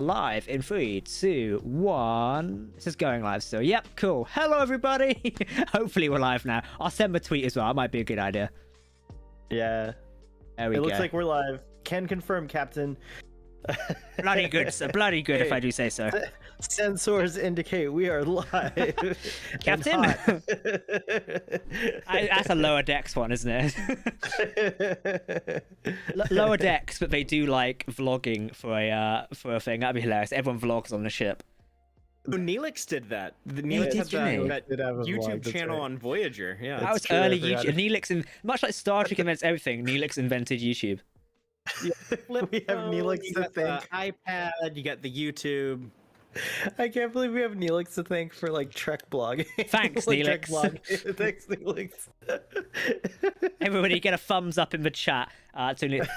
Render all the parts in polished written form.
Live in 3, 2, 1. This is going live still. Yep, cool. Hello, everybody. Hopefully, we're live now. I'll send a tweet as well. That might be a good idea. Yeah. There we go. It looks like we're live. Can confirm, Captain. Bloody good, sir. Bloody good, if I do say so. Sensors indicate we are live. Captain? That's a lower decks one, isn't it? Lower decks, but they do like vlogging for a thing. That'd be hilarious. Everyone vlogs on the ship. Oh, Neelix did that. Neelix Neelix had did have a YouTube vlog, channel right. on Voyager. Yeah, That was true, early I forgot. YouTube. Neelix, much like Star Trek invents everything, Neelix invented YouTube. We have Neelix you to got thank. the iPad, you got the YouTube. I can't believe we have Neelix to thank for like Trek blogging. Thanks, Like, Trek Neelix. blog. Thanks, Neelix. Everybody get a thumbs up in the chat.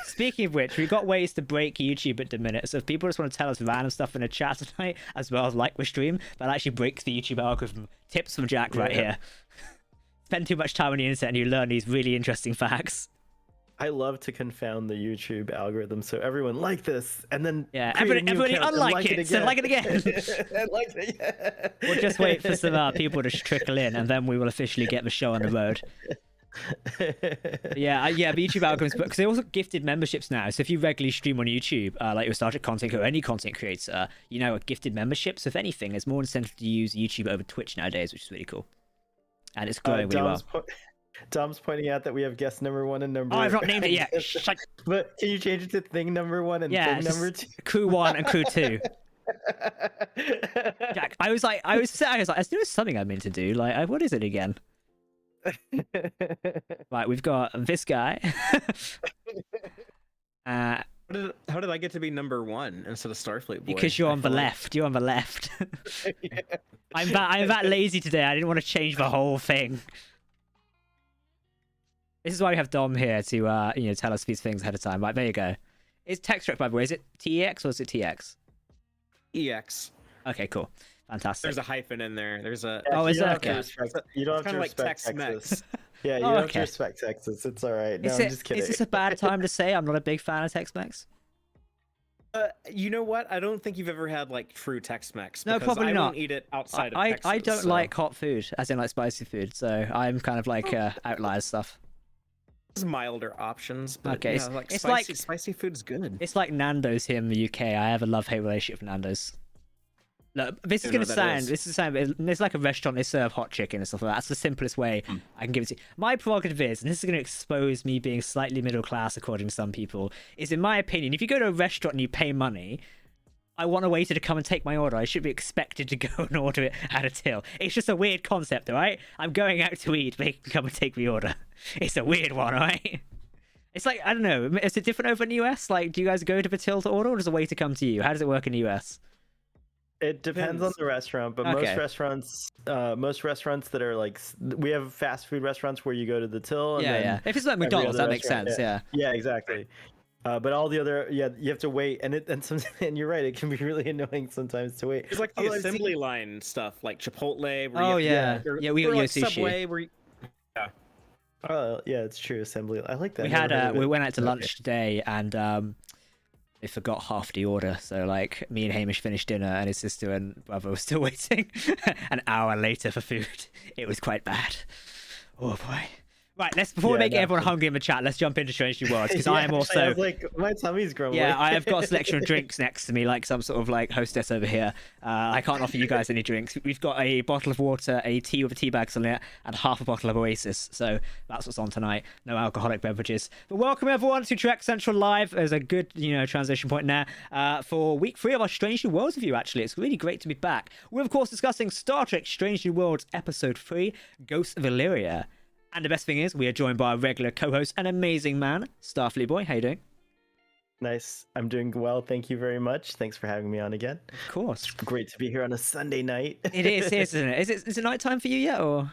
Speaking of which, we've got ways to break YouTube at the minute. So if people just want to tell us random stuff in the chat tonight, as well as like the stream, that actually breaks the YouTube algorithm. Tips from Jack right here. Spend too much time on the internet and you learn these really interesting facts. I love to confound the YouTube algorithm, so everyone like this, and then everybody unlike it, so like it again. And like it again. We'll just wait for some people to trickle in, and then we will officially get the show on the road. Yeah, the YouTube algorithms, because they also gifted memberships now. So if you regularly stream on YouTube, like your Star Trek content or any content creator, you know, a gifted membership. So if anything, there's more incentive to use YouTube over Twitch nowadays, which is really cool, and it's growing really well. Dom's pointing out that we have guest number 1 and number. Oh, I've not named it yet. But can you change it to thing number 1 and thing number 2? Crew 1 and crew 2. Jack, I was like, there's something I meant to do. Like, what is it again? Right, we've got this guy. How did I get to be number 1 instead of Starfleet boy? Because you're on the left. You're on the left. I'm that lazy today. I didn't want to change the whole thing. This is why we have Dom here to tell us these things ahead of time. Right, there you go. It's Text Trek, by the way. Is it TEX or is it TX? EX. Okay, cool. Fantastic. There's a hyphen in there. There's a. Oh, is there? Okay. You don't have to respect Texas. Yeah, you don't have to respect Texas. It's all right. No, I'm just kidding. Is this a bad time to say I'm not a big fan of Tex-Mex? You know what? I don't think you've ever had like true Tex-Mex. No, probably I not. won't eat it outside of Texas. I don't like hot food, as in like spicy food. So I'm kind of like outlier stuff. There's milder options, but okay, yeah, spicy food's good. It's like Nando's here in the UK. I have a love-hate relationship with Nando's. Look, this is going to sound, it's like a restaurant, they serve hot chicken and stuff like that. That's the simplest way I can give it to you. My prerogative is, and this is going to expose me being slightly middle class according to some people, is in my opinion, if you go to a restaurant and you pay money, I want a waiter to come and take my order. I should be expected to go and order it at a till. It's just a weird concept, alright? I'm going out to eat, they can come and take the order. It's a weird one, alright? It's like, I don't know, is it different over in the US? Like, do you guys go to the till to order, or does a waiter come to you? How does it work in the US? It depends on the restaurant, but most restaurants that are like, we have fast food restaurants where you go to the till. And then If it's like McDonald's, that makes sense. Yeah, exactly. But all the other, you have to wait, and and you're right, it can be really annoying sometimes to wait. It's like the assembly line stuff, like Chipotle. Where we got like sushi. Subway, where yeah, it's true. Assembly. I like that. We went out to lunch today, and they forgot half the order. So like, me and Hamish finished dinner, and his sister and brother were still waiting an hour later for food. It was quite bad. Oh boy. Right, before we make everyone hungry in the chat, let's jump into Strange New Worlds, because I am also... I was like, my tummy's grumbling. Yeah, I have got a selection of drinks next to me, like some sort of like hostess over here. I can't offer you guys any drinks. We've got a bottle of water, a tea with a tea bags on it, and half a bottle of Oasis. So that's what's on tonight. No alcoholic beverages. But welcome everyone to Trek Central Live. There's a good, transition point there for week 3 of our Strange New Worlds review, actually. It's really great to be back. We're, of course, discussing Star Trek Strange New Worlds Episode 3, Ghosts of Illyria. And the best thing is, we are joined by our regular co-host, an amazing man, Starfleet Boy. How you doing? Nice. I'm doing well. Thank you very much. Thanks for having me on again. Of course. Great to be here on a Sunday night. It is, isn't it? Is it nighttime for you yet, or?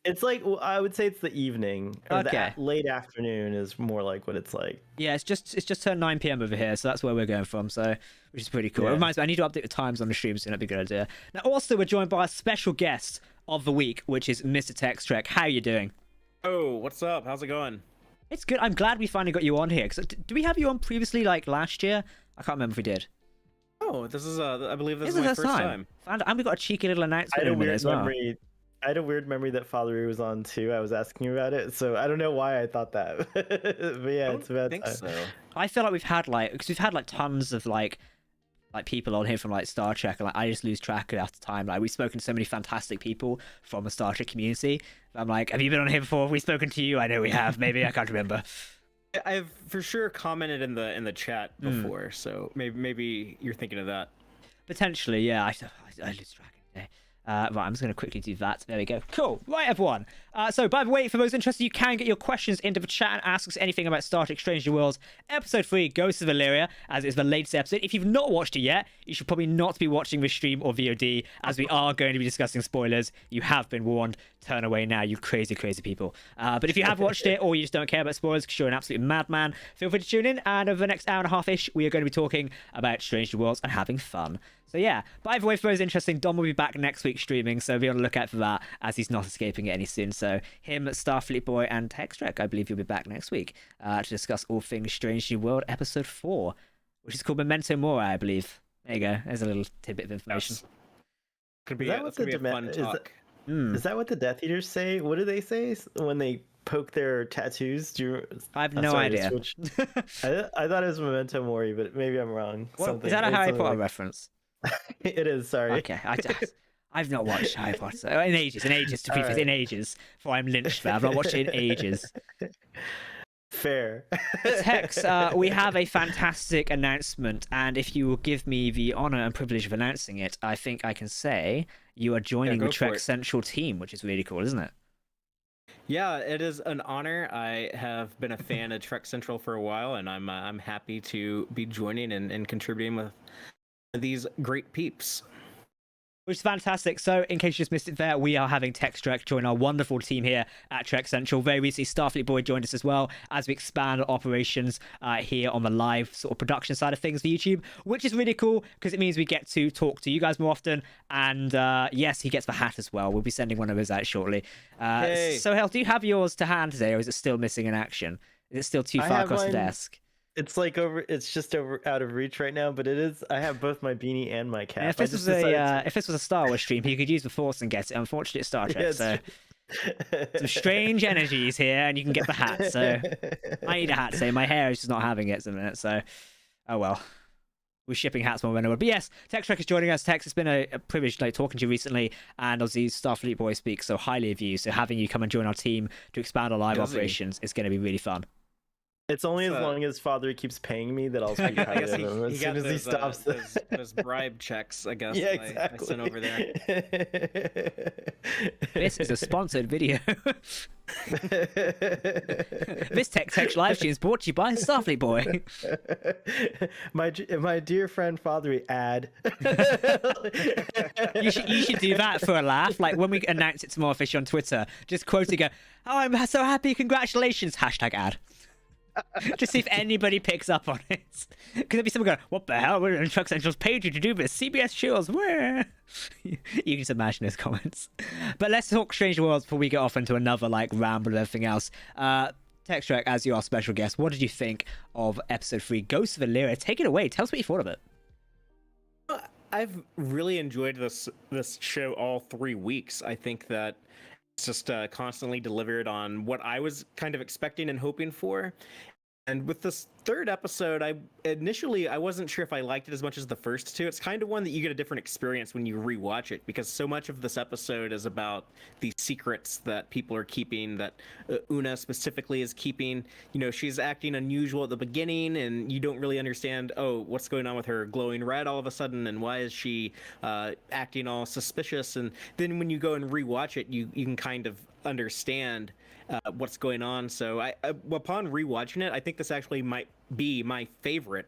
It's like, I would say it's the evening. Or okay. The late afternoon is more like what it's like. Yeah, it's just turned 9 p.m. over here, so that's where we're going from. So, which is pretty cool. Yeah. It reminds me, I need to update the times on the stream soon. That'd be a good idea. Now, also, we're joined by a special guest of the week, which is Mr. Tex Trek. How are you doing? Oh, what's up? How's it going? It's good. I'm glad we finally got you on here. Cause, did we have you on previously, like last year? I can't remember if we did. Oh, this is I believe this is my first time. And we got a cheeky little announcement in it as well. I had a weird memory that Fathery was on too. I was asking you about it, so I don't know why I thought that. But yeah, it's about time. So. I feel like we've had tons of like people on here from like Star Trek, and like I just lose track of the time. Like we've spoken to so many fantastic people from the Star Trek community. I'm like, have you been on here before? Have we spoken to you? I know we have. Maybe I can't remember. I've for sure commented in the chat before, so maybe you're thinking of that. Potentially, yeah. I lose track today. Right, I'm just going to quickly do that. There we go. Cool. Right, everyone. So, by the way, for those interested, you can get your questions into the chat and ask us anything about Star Trek Strange New Worlds, Episode 3, Ghosts of Illyria, as it's the latest episode. If you've not watched it yet, you should probably not be watching the stream or VOD, as we are going to be discussing spoilers. You have been warned. Turn away now, you crazy, crazy people. But if you have watched it, or you just don't care about spoilers because you're an absolute madman, feel free to tune in. And over the next hour and a half-ish, we are going to be talking about Strange New Worlds and having fun. So yeah, by the way, for those interesting, Dom will be back next week streaming, so be on the lookout for that, as he's not escaping it any soon. So him, Starfleet Boy, and Textrek, I believe you'll be back next week to discuss all things Strange New World Episode 4, which is called Memento Mori, I believe. There you go. There's a little tidbit of information. Could be a fun talk. Is that what the Death Eaters say? What do they say when they poke their tattoos? I have no idea. I thought it was Memento Mori, but maybe I'm wrong. Is that a Harry Potter reference? It is, sorry. Okay, I've not watched Harry Potter in ages, to be fair, in ages, before I'm lynched there. I've not watched it in ages. Fair. Tex, we have a fantastic announcement, and if you will give me the honor and privilege of announcing it, I think I can say you are joining the Trek Central team, which is really cool, isn't it? Yeah, it is an honor. I have been a fan of Trek Central for a while, and I'm happy to be joining and contributing with these great peeps. Which is fantastic. So, in case you just missed it there, we are having Textrek join our wonderful team here at Trek Central. Very recently, Starfleet Boy joined us as well as we expand our operations here on the live sort of production side of things for YouTube, which is really cool because it means we get to talk to you guys more often. And yes, he gets the hat as well. We'll be sending one of those out shortly. So, Hel, do you have yours to hand today, or is it still missing in action? Is it still too far across the desk? It's like it's just out of reach right now, but it is. I have both my beanie and my cap. Yeah, if this was a Star Wars stream, he could use the Force and get it. Unfortunately, it's Star Trek, yeah, so some strange energies here, and you can get the hat. So I need a hat. So my hair is just not having it at the minute. So oh well. We're shipping hats more than ever. But yes, Textrek is joining us. Tex, it's been a privilege talking to you recently, and obviously Starfleet Boy speaks so highly of you. So having you come and join our team to expand our live operations is going to be really fun. It's only as long as Father keeps paying me that I'll speak highly of him. As soon as he stops those bribe checks, I guess. Yeah, exactly. I sent over there. This is a sponsored video. This Tech live stream is brought to you by Starfleet Boy. My dear friend Father ad. You should do that for a laugh. Like when we announce it tomorrow officially on Twitter, just quote it, go, "Oh, I'm so happy, congratulations!" #ad. Just see if anybody picks up on it. Because there'll be someone going, "What the hell? We're in Trek Central's paid you to do this. CBS Studios, where?" You can just imagine those comments. But let's talk Strange Worlds before we get off into another ramble and everything else. Textrek, as you are special guest, what did you think of Episode 3, Ghosts of Illyria? Take it away. Tell us what you thought of it. I've really enjoyed this show all 3 weeks. I think that it's just constantly delivered on what I was kind of expecting and hoping for. And with this third episode, I wasn't sure if I liked it as much as the first two. It's kind of one that you get a different experience when you rewatch it, because so much of this episode is about the secrets that people are keeping, that Una specifically is keeping. You know, she's acting unusual at the beginning, and you don't really understand, what's going on with her glowing red all of a sudden, and why is she acting all suspicious? And then when you go and rewatch it, you can kind of understand what's going on. So upon rewatching it, I think this actually might be my favorite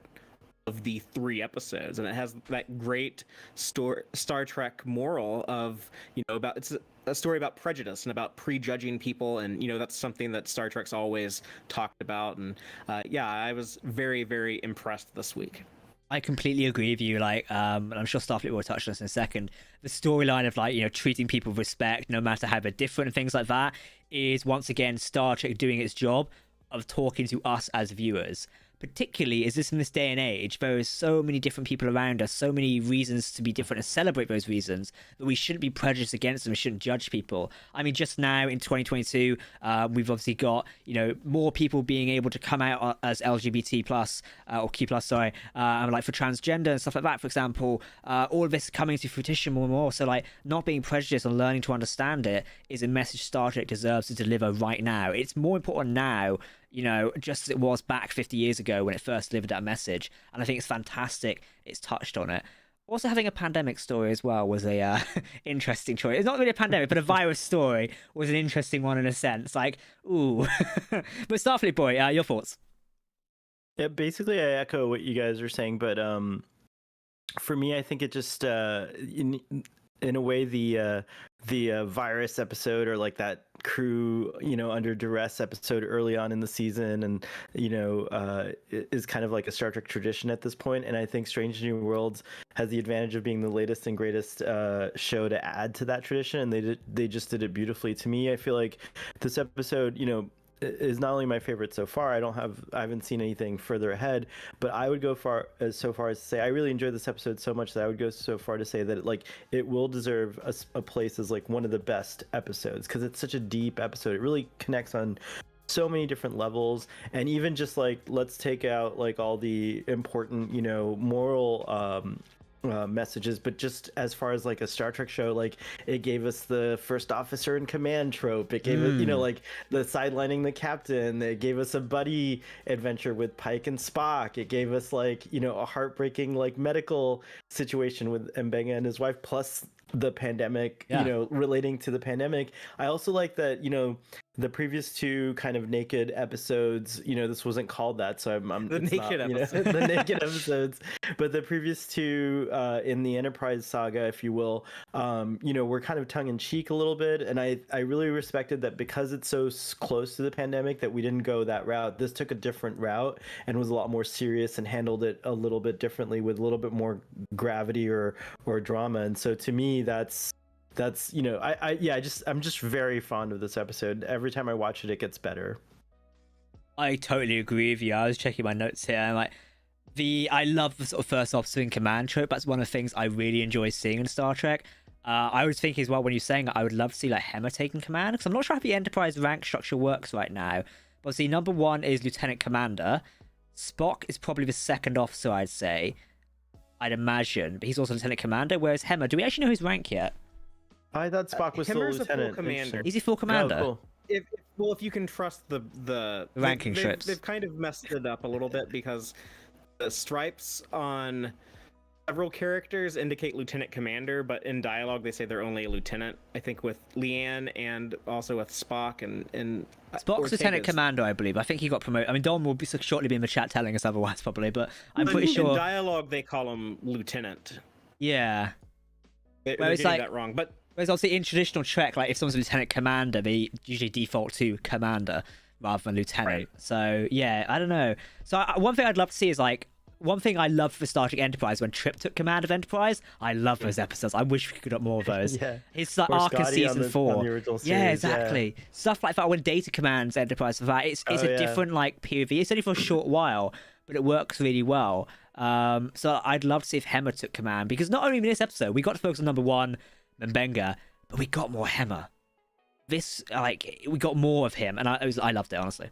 of the 3 episodes, and it has that great Star Trek moral of, it's a story about prejudice and about prejudging people, and that's something that Star Trek's always talked about. And I was very, very impressed this week. I completely agree with you. And I'm sure Starfleet will touch on this in a second. The storyline of treating people with respect, no matter how they're different and things like that, is once again Star Trek doing its job of talking to us as viewers. particularly is this in this day and age, there is so many different people around us, so many reasons to be different and celebrate those reasons, that we shouldn't be prejudiced against them. We shouldn't judge people. I mean, just now in 2022, we've obviously got, more people being able to come out as LGBT plus or Q plus, sorry, like for transgender and stuff like that, for example. All of this coming to fruition more and more. So like not being prejudiced and learning to understand it is a message Star Trek deserves to deliver right now. It's more important now, just as it was back 50 years ago when it first delivered that message. And I think it's fantastic it's touched on it. Also, having a pandemic story as well was a interesting choice. It's not really a pandemic, but a virus story was an interesting one in a sense. Like, ooh. But Starfleet Boy, your thoughts? Yeah, basically I echo what you guys are saying, but for me, I think it just in a way the virus episode, or like that crew under duress episode early on in the season, and is kind of like a Star Trek tradition at this point. And I think Strange New Worlds has the advantage of being the latest and greatest show to add to that tradition, and they just did it beautifully. To me, I feel like this episode is not only my favorite so far. I haven't seen anything further ahead, but I would go so far as to say I really enjoyed this episode so much that I would go so far to say that it will deserve a place as like one of the best episodes, because it's such a deep episode. It really connects on so many different levels, and even just like, let's take out like all the important moral messages, but just as far as like a Star Trek show, like it gave us the first officer in command trope. It gave us like the sidelining the captain. It gave us a buddy adventure with Pike and Spock. It gave us like a heartbreaking like medical situation with Mbenga and his wife, plus the pandemic, relating to the pandemic. I also like that the previous two kind of naked episodes, this wasn't called that, so I'm the naked episodes. The naked episodes, but the previous two in the Enterprise saga, if you will, were kind of tongue-in-cheek a little bit, and I really respected that, because it's so close to the pandemic, that we didn't go that route. This took a different route and was a lot more serious and handled it a little bit differently, with a little bit more gravity or drama. And so to me, that's I'm just very fond of this episode. Every time I watch it, it gets better. I totally agree with you. I was checking my notes here, and like I love the sort of first officer in command trope. That's one of the things I really enjoy seeing in Star Trek. I was thinking as well, when you're saying that, I would love to see like Hemmer taking command, because I'm not sure how the Enterprise rank structure works right now. But see, number one is Lieutenant Commander. Spock is probably the second officer, I'd imagine, but he's also Lieutenant Commander. Whereas Hemmer, do we actually know his rank yet? I thought Spock was still Hemmer's lieutenant. A full commander. Is he full commander? Oh, cool. If you can trust the ranking strips. They've kind of messed it up a little bit, because the stripes on several characters indicate lieutenant commander, but in dialogue they say they're only a lieutenant. I think with Leanne and also with Spock and Spock's lieutenant commander, I believe. I think he got promoted. I mean, Dom will shortly be in the chat telling us otherwise, probably, but I'm pretty sure in dialogue they call him lieutenant. Yeah. They're getting that wrong, but. Whereas obviously in traditional Trek, like if someone's a lieutenant commander, they usually default to commander rather than lieutenant. Right. So yeah, I don't know. So one thing I'd love to see is like, one thing I loved for Star Trek Enterprise, when Trip took command of Enterprise, I love those episodes. I wish we could get more of those. Yeah. It's like arc in season 4. Yeah, exactly. Yeah. Stuff like that when Data commands Enterprise for that. It's a different like POV. It's only for a short while, but it works really well. So I'd love to see if Hemmer took command, because not only in this episode we got to focus on number one, Mbenga, but we got more Hemmer. We got more of him, and I loved it, honestly.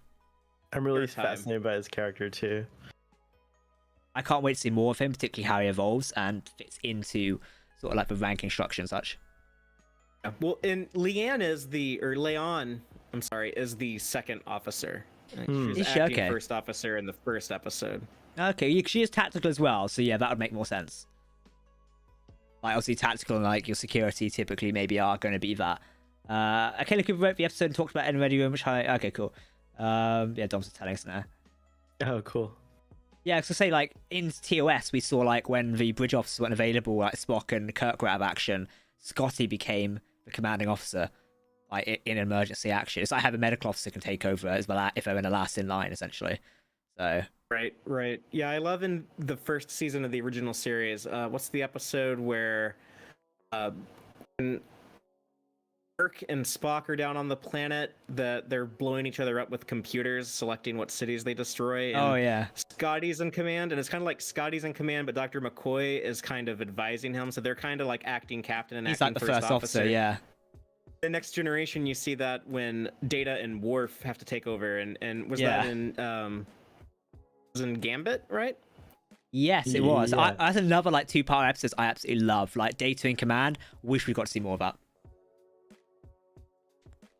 I'm really fascinated by his character too. I can't wait to see more of him, particularly how he evolves and fits into sort of like the ranking structure and such. Yeah. Well, and Leanne is the second officer. She's acting first officer in the first episode. Okay, she is tactical as well, so yeah, that would make more sense. Like, obviously, tactical and like your security typically maybe are going to be that. Okay, look, we wrote the episode and talked about it in Ready Room, okay, cool. Yeah, Dom's telling us now. Oh, cool. Yeah, because I say, like, in TOS, we saw, like, when the bridge officers weren't available, like, Spock and Kirk were out of action, Scotty became the commanding officer, like, in emergency action. It's like how the medical officer can take over if they're in the last in line, essentially. So... Right. Yeah, I love in the first season of the original series, what's the episode where Kirk and Spock are down on the planet, that they're blowing each other up with computers, selecting what cities they destroy. And Oh yeah. Scotty's in command, and it's kind of like Scotty's in command, but Dr. McCoy is kind of advising him, so they're kind of like acting captain and He's acting like the first officer, yeah. The Next Generation, you see that when Data and Worf have to take over, and was that in was in Gambit, right? Yes, it was. Yeah. That's another like 2-part episodes I absolutely love. Like Data in command. Wish we got to see more of that.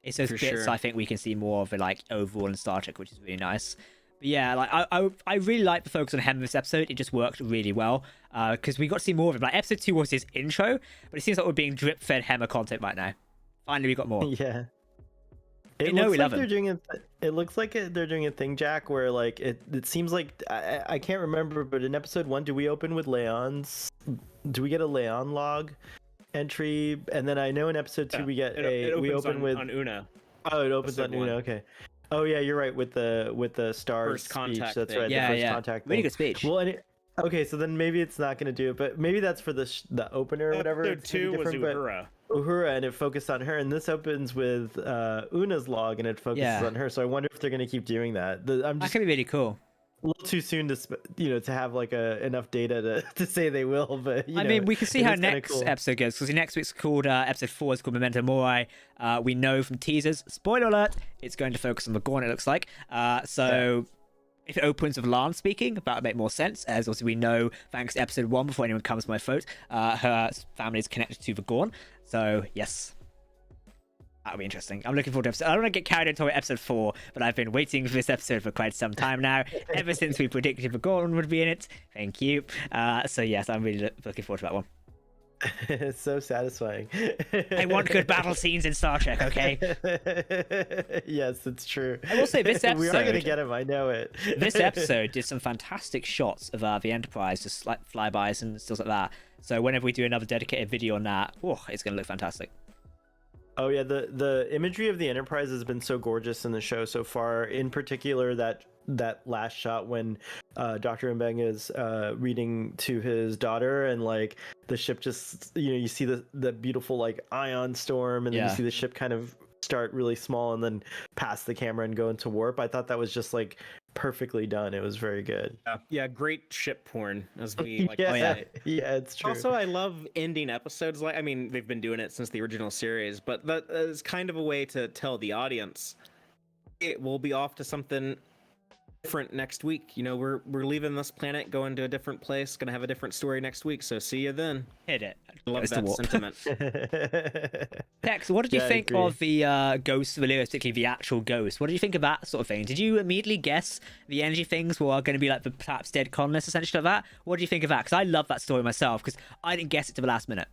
It's those bits I think we can see more of it, like overall in Star Trek, which is really nice. But yeah, like I really like the focus on Hem this episode. It just worked really well because we got to see more of it. Like episode 2 was his intro, but it seems like we're being drip fed Hemmer content right now. Finally, we got more. Yeah. It looks like they're doing it looks like they're doing a thing, Jack, where like it seems like I can't remember, but in episode 1, do we open with Leon's? Do we get a Leon log entry? And then I know in episode 2 we get we open with on Una. Oh, it opens on Una. Okay. Oh yeah, you're right with the star First speech. contact That's thing. right. Yeah, the first yeah. contact Really thing. good speech. Well, okay, so then maybe it's not going to do it, but maybe that's for the opener or whatever. Episode 2 was Uhura. Uhura, and it focused on her, and this opens with Una's log, and it focuses on her. So I wonder if they're going to keep doing that. That could be really cool. A little too soon to to have like enough data to say they will, but I mean, we can see how next episode goes, because next week's called episode 4 is called Memento Mori. We know from teasers, spoiler alert, it's going to focus on the Gorn, it looks like. If it opens with Lan speaking, that would make more sense, as also we know, thanks to episode 1, before anyone comes to my throat, her family is connected to the Gorn. So yes, that'll be interesting. I'm looking forward to episode. I don't want to get carried into episode 4, but I've been waiting for this episode for quite some time now, ever since we predicted the Gorn would be in it. Thank you. So yes, I'm really looking forward to that one. It's so satisfying. I want good battle scenes in Star Trek, okay? Yes, it's true. I will say this episode, we are going to get him, I know it. This episode did some fantastic shots of the Enterprise, just like flybys and stuff like that. So whenever we do another dedicated video on that, it's going to look fantastic. Oh yeah, the imagery of the Enterprise has been so gorgeous in the show so far. In particular, that last shot when Dr. Mbenga is reading to his daughter, and like the ship just you see the beautiful like ion storm, and then you see the ship kind of start really small and then pass the camera and go into warp. I thought that was just like perfectly done. It was very good. Yeah, great ship porn, as we like to say. Yeah, it's true. Also, I love ending episodes. Like, I mean, they've been doing it since the original series, but that is kind of a way to tell the audience it will be off to something different next week. We're leaving this planet, going to a different place, gonna have a different story next week. So see you then. Hit it. I love that sentiment. Tex, what did you think of the ghost of Illyria, particularly the actual ghost? What did you think of that sort of thing? Did you immediately guess the energy things were going to be like the perhaps dead colonists, essentially, like that? What do you think of that? Because I love that story myself, because I didn't guess it to the last minute.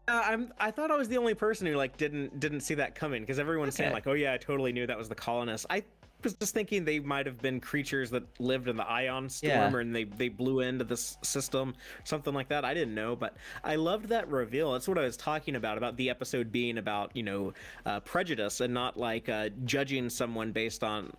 I thought I was the only person who like didn't see that coming, because everyone's saying like, oh yeah, I totally knew that was the colonists. I was just thinking they might have been creatures that lived in the ion storm, and they blew into this system, something like that. I didn't know, but I loved that reveal. That's what I was talking about the episode being about prejudice, and not like judging someone based on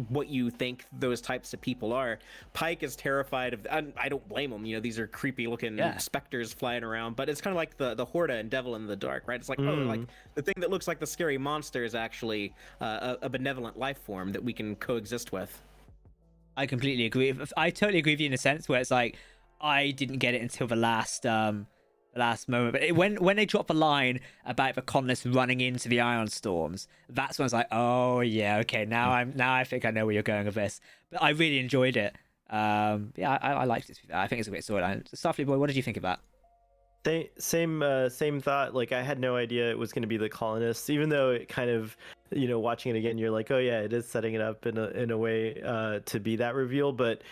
what you think those types of people are. Pike is terrified of, I don't blame him, these are creepy looking specters flying around, but it's kind of like the Horta and Devil in the Dark, right? It's like, oh, like the thing that looks like the scary monster is actually a benevolent life form that we can coexist with. I completely agree. I totally agree with you in a sense where it's like, I didn't get it until the last moment, but when they dropped the line about the colonists running into the ion storms, that's when I was like, oh yeah, okay, now I think I know where you're going with this. But I really enjoyed it. I liked it. I think it's a great storyline. Starfleet Boy, what did you think of that? Same thought. Like, I had no idea it was going to be the colonists, even though it kind of, watching it again, you're like, oh yeah, it is setting it up in a way to be that reveal. But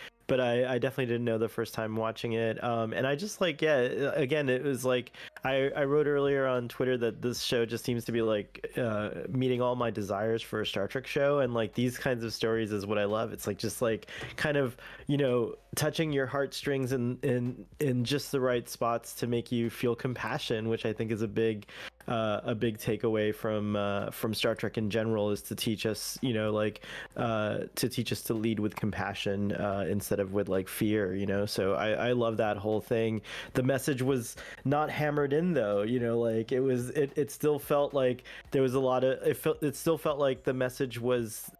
I definitely didn't know the first time watching it. And I just like, again, it was like, I wrote earlier on Twitter that this show just seems to be like meeting all my desires for a Star Trek show. And like these kinds of stories is what I love. It's like, just like kind of, touching your heartstrings in just the right spots to make you feel compassion, which I think is a big a big takeaway from Star Trek in general, is to teach us, to teach us to lead with compassion instead of with like fear, So I love that whole thing. The message was not hammered in though, it still felt like there was a lot of it still felt like the message was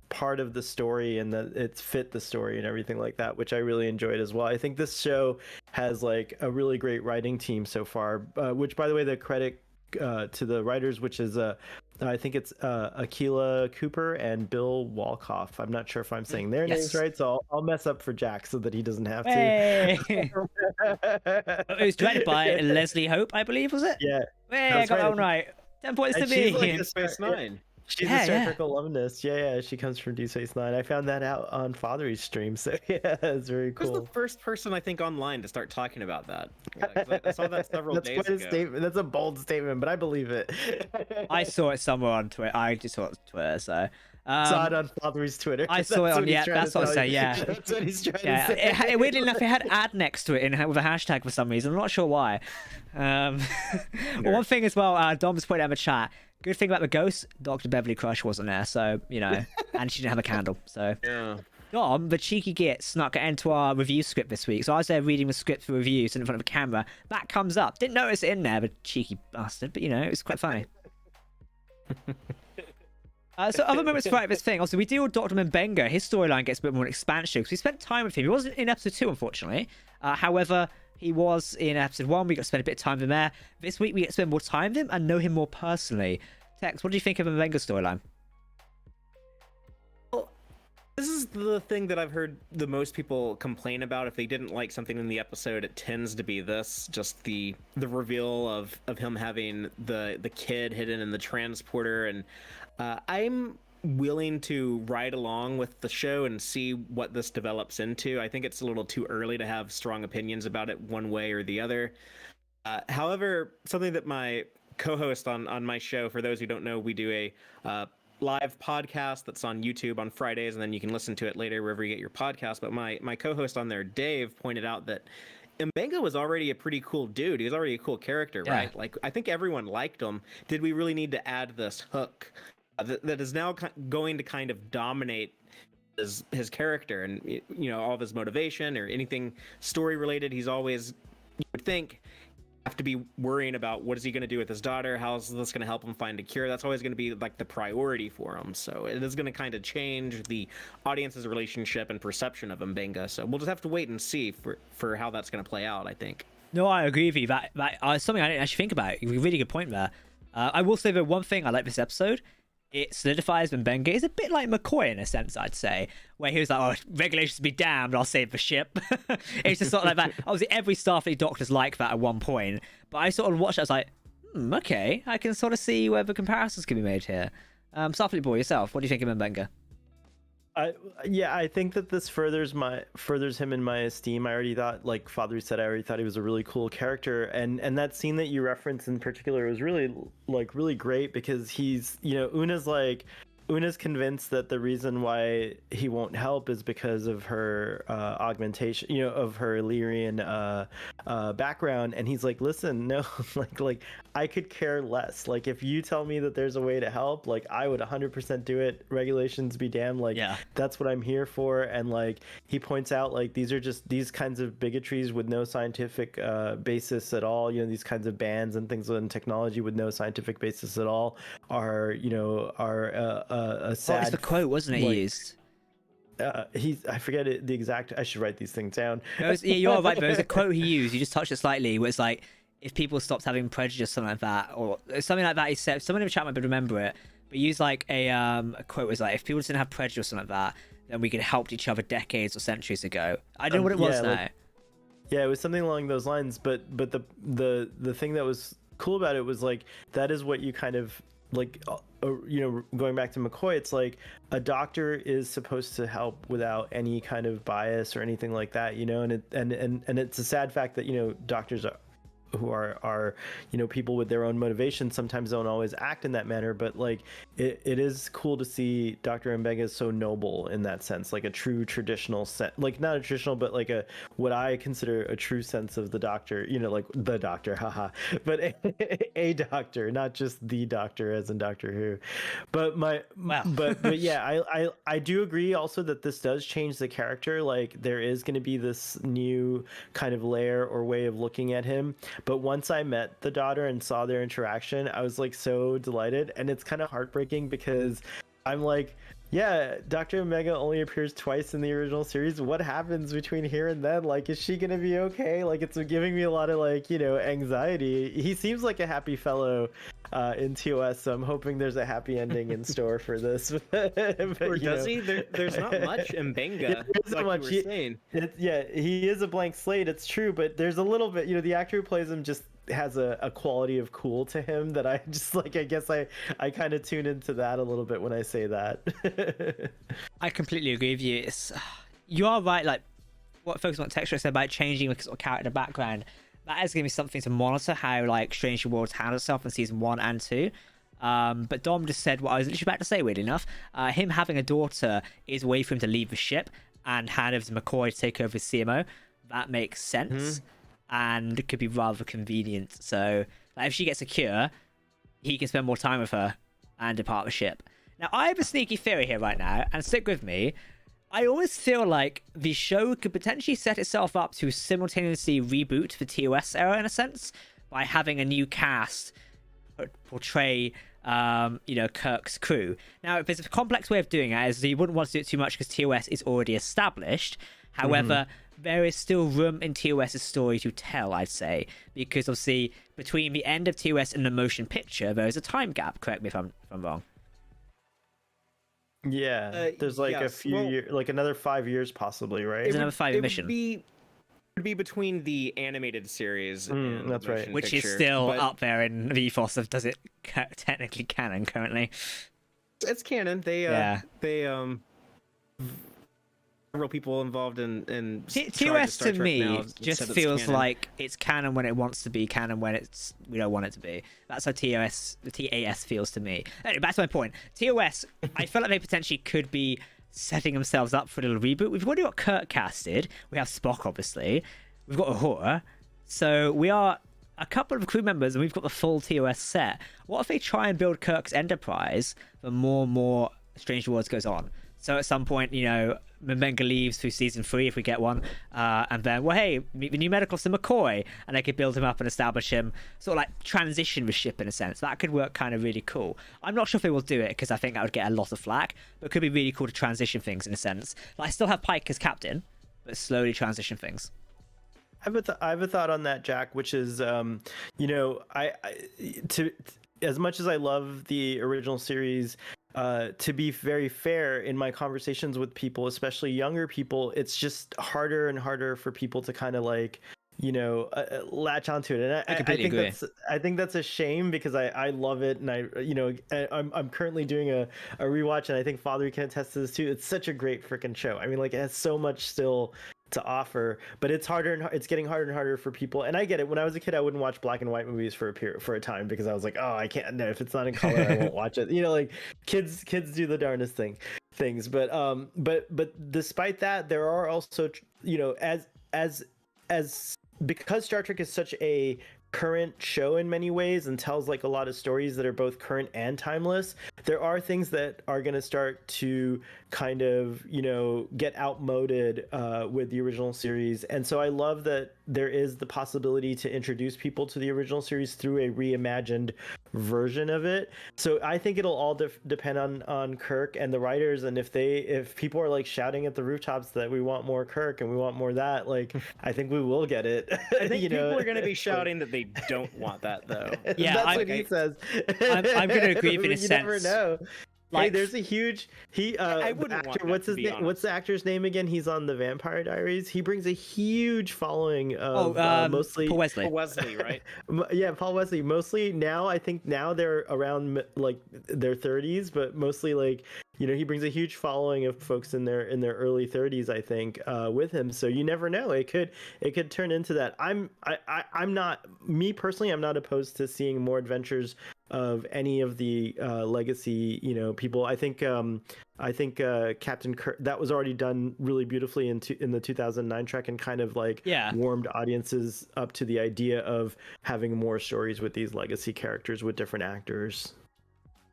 part of the story, and that it fit the story and everything like that, which I really enjoyed as well. I think this show has like a really great writing team so far, which by the way, the credit to the writers, which is I think it's Akilah Cooper and Bill Walkoff. I'm not sure if I'm saying their names right, so I'll mess up for Jack so that he doesn't have to. It was directed by Leslie Hope, I believe, was it? Yeah. Hey, I got that one right. 10 points to me. Like Space Nine. She's a Star Trek alumnus. Yeah, she comes from Deep Space Nine. I found that out on Father's stream, so yeah, it's very cool. Who's the first person I think online to start talking about that? I saw that several days ago. That's quite a statement. That's a bold statement, but I believe it. I saw it somewhere on Twitter. I just saw it on Twitter, so. Saw it on Father's Twitter. I saw it on, that's what I say, yeah. That's what he's trying to say. Weirdly enough, it had ad next to it with a hashtag for some reason. I'm not sure why. Well, one thing as well, Dom's pointed out in the chat. Good thing about the ghost, Dr. Beverly Crush wasn't there, so, and she didn't have a candle, so. Yeah. Dom, the cheeky git, snuck into our review script this week, so I was there reading the script for reviews in front of a camera. That comes up. Didn't notice it in there, the cheeky bastard, but, it was quite funny. So other moments throughout this thing, also we deal with Dr. Mbenga. His storyline gets a bit more expansion because we spent time with him. He wasn't in episode 2, unfortunately. However, he was in episode 1. We got to spend a bit of time with him there. This week we get to spend more time with him and know him more personally. Tex, what do you think of Mbenga's storyline? Well, this is the thing that I've heard the most people complain about. If they didn't like something in the episode, it tends to be this, just the reveal of him having the kid hidden in the transporter. And I'm willing to ride along with the show and see what this develops into. I think it's a little too early to have strong opinions about it one way or the other. However, something that my co-host on my show, for those who don't know, we do a live podcast that's on YouTube on Fridays, and then you can listen to it later wherever you get your podcast. But my co-host on there, Dave, pointed out that Mbenga was already a pretty cool dude. He was already a cool character, right? Like, I think everyone liked him. Did we really need to add this hook that is now going to kind of dominate his character and all of his motivation or anything story related? He's always, you would think, have to be worrying about what is he going to do with his daughter, how is this going to help him find a cure. That's always going to be like the priority for him, so it is going to kind of change the audience's relationship and perception of Mbenga. So we'll just have to wait and see for how that's going to play out, I think. No, I agree with you. That something I didn't actually think about. Really good point there. I will say that one thing I like this episode, it solidifies Mbenga is a bit like McCoy in a sense, I'd say, where he was like, "Oh, regulations be damned, I'll save the ship." It's just sort of like that. Obviously, every Starfleet doctor's like that at one point, but I sort of watched it, I was like, okay, I can sort of see where the comparisons can be made here. Starfleet boy, yourself, what do you think of Mbenga? I think that this furthers him in my esteem. I already thought, like Father said, I already thought he was a really cool character, and that scene that you referenced in particular was really great, because he's, Una's convinced that the reason why he won't help is because of her augmentation, of her Illyrian background, and he's like, listen, no, like I could care less. Like, if you tell me that there's a way to help, like, I would 100% do it. Regulations be damned. Like, that's what I'm here for. And like, he points out, like, these are just these kinds of bigotries with no scientific basis at all. These kinds of bans and things in technology with no scientific basis at all are a sad. What was the quote, wasn't it, he used? I forget it, the exact. I should write these things down. You're right. There was a quote he used. You just touched it slightly. Where it's like, if people stopped having prejudice, something like that, or something like that. He said, someone in the chat might remember it, but he used like a quote was like, if people didn't have prejudice or something like that, then we could have helped each other decades or centuries ago. I don't know what it was now. Yeah, it was something along those lines. But the thing that was cool about it was like, that is what you kind of like. Going back to McCoy, it's like a doctor is supposed to help without any kind of bias or anything like that, and it's a sad fact that doctors are people with their own motivation sometimes don't always act in that manner, but like it is cool to see Dr. Mbega so noble in that sense, like a true traditional set, like not a traditional but like a what I consider a true sense of the Doctor, like the Doctor, haha, but a Doctor, not just the Doctor as in Doctor Who. But but yeah, I do agree also that this does change the character. Like there is going to be this new kind of layer or way of looking at him. But once I met the daughter and saw their interaction, I was like so delighted. And it's kind of heartbreaking because I'm like, yeah, Dr. Omega only appears twice in the original series. What happens between here and then? Like, is she gonna be okay? Like, it's giving me a lot of like, anxiety. He seems like a happy fellow in TOS, so I'm hoping there's a happy ending in store for this. Or does he? There's not much in Benga. Yeah, like you were saying. He is a blank slate. It's true, but there's a little bit. The actor who plays him just has a quality of cool to him that I just like. I guess I kind of tune into that a little bit when I say that. I completely agree with you. You are right. Like what folks want texture said about changing the sort of character background. That is going to be something to monitor how like Strange New Worlds handles itself in season 1 and 2. But Dom just said what I was literally about to say. Weird enough, him having a daughter is a way for him to leave the ship and hand over to McCoy to take over his CMO. That makes sense. And it could be rather convenient. So like, if she gets a cure, he can spend more time with her and depart the ship. Now, I have a sneaky theory here right now, and stick with me. I always feel like the show could potentially set itself up to simultaneously reboot the TOS era in a sense by having a new cast portray Kirk's crew. Now, there's a complex way of doing it, as you wouldn't want to do it too much because TOS is already established. However, there is still room in TOS's story to tell, I'd say, because obviously between the end of TOS and the motion picture, there is a time gap. Correct me if I'm wrong. Yeah, there's like a few years, like another 5 years possibly, right? There's another 5-year mission. It would be between the animated series and that's right, which picture, is still up there in the ethos of does it technically canon currently? It's canon. They several people involved in TOS to me just feels like it's canon when it wants to be canon when we don't want it to be. That's how the TAS feels to me. Anyway, back to my point. TOS, I feel like they potentially could be setting themselves up for a little reboot. We've already got Kirk casted. We have Spock, obviously. We've got Uhura. So we are a couple of crew members and we've got the full TOS set. What if they try and build Kirk's Enterprise the more and more Strange New Worlds goes on? So at some point, Mbenga leaves through season 3 if we get one, and then, well, hey, meet the new medical officer McCoy, and they could build him up and establish him, sort of like transition the ship in a sense. That could work kind of really cool. I'm not sure if they will do it because I think that would get a lot of flack, but it could be really cool to transition things in a sense. Like, I still have Pike as captain, but slowly transition things. I have a thought on that, Jack, which is, as much as I love the original series, to be very fair, in my conversations with people, especially younger people, it's just harder and harder for people to kind of like, latch onto it. And I think that's a shame because I love it. And I'm currently doing a rewatch, and I think Father can attest to this too. It's such a great freaking show. I mean, like, it has so much still to offer, but it's harder and it's getting harder and harder for people. And I get it. When I was a kid, I wouldn't watch black and white movies for a time because I was like, oh, I can't. No, if it's not in color, I won't watch it. Like kids do the darndest things. But despite that, there are also, as because Star Trek is such a current show in many ways and tells like a lot of stories that are both current and timeless, there are things that are going to start to kind of get outmoded with the original series. And so I love that there is the possibility to introduce people to the original series through a reimagined version of it. So I think it'll all depend on Kirk and the writers, and if people are like shouting at the rooftops that we want more Kirk and we want more that, like I think we will get it. I think people are going to be shouting that they don't want that though. Yeah, that's what he says. I'm going to agree in a sense. You never know. Hey, there's a huge I wouldn't want that, what's to his be name? What's honest. the actor's name again? He's on the Vampire Diaries. He brings a huge following of mostly Paul Wesley. Wesley, right? Yeah, Paul Wesley. Mostly now, I think now they're around like their 30s, but mostly like he brings a huge following of folks in their early 30s, I think, with him. So you never know. It could turn into that. I'm not, me personally, I'm not opposed to seeing more adventures of any of the legacy people. I think Captain Kirk, that was already done really beautifully in the 2009 Trek, and kind of like warmed audiences up to the idea of having more stories with these legacy characters with different actors.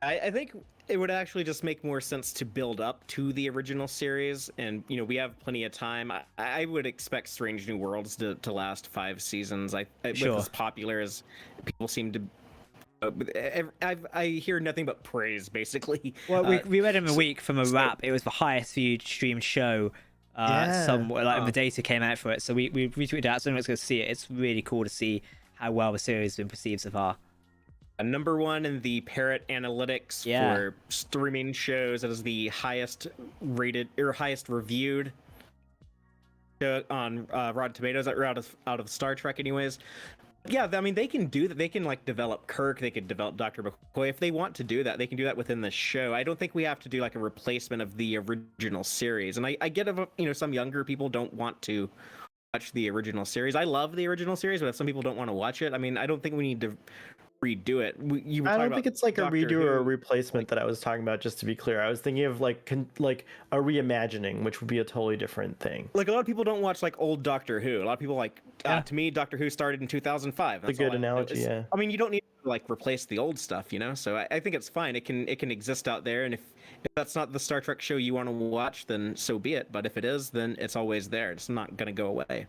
I think it would actually just make more sense to build up to the original series, and we have plenty of time. I would expect Strange New Worlds to last 5 seasons. With as popular as people seem to. I hear nothing but praise, basically. Well, we read in a week from a wrap. It was the highest viewed streamed show. Somewhere like the data came out for it, so we retweeted out. So everyone's going to see it. It's really cool to see how well the series has been perceived so far. Number 1 in the Parrot Analytics for streaming shows. It is the highest rated or highest reviewed show on Rotten Tomatoes out of Star Trek, anyways. Yeah, I mean, they can do that. They can like develop Kirk. They could develop Dr. McCoy if they want to do that. They can do that within the show. I don't think we have to do like a replacement of the original series. And I get some younger people don't want to watch the original series. I love the original series, but if some people don't want to watch it, I mean, I don't think we need to redo it. I don't think it's like a redo or a replacement that I was talking about. Just to be clear, I was thinking of like a reimagining, which would be a totally different thing. Like a lot of people don't watch like old Doctor Who. A lot of people like to me, Doctor Who started in 2005. That's a good analogy. Yeah. I mean, you don't need to like replace the old stuff, So I think it's fine. It can exist out there, and if that's not the Star Trek show you want to watch, then so be it. But if it is, then it's always there. It's not gonna go away.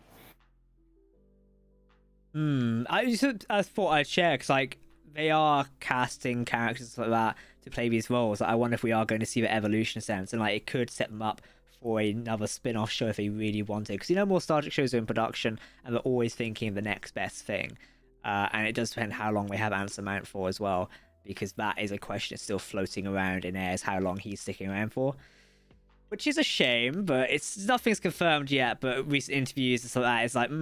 I thought I'd share because like they are casting characters like that to play these roles. I wonder if we are going to see the evolution sense, and like it could set them up for another spin-off show if they really wanted. Because more Star Trek shows are in production, and they're always thinking of the next best thing. And it does depend how long they have Anson Mount for as well, because that is a question that's still floating around in air, is how long he's sticking around for. Which is a shame, but nothing's confirmed yet. But recent interviews and stuff like that, it's like,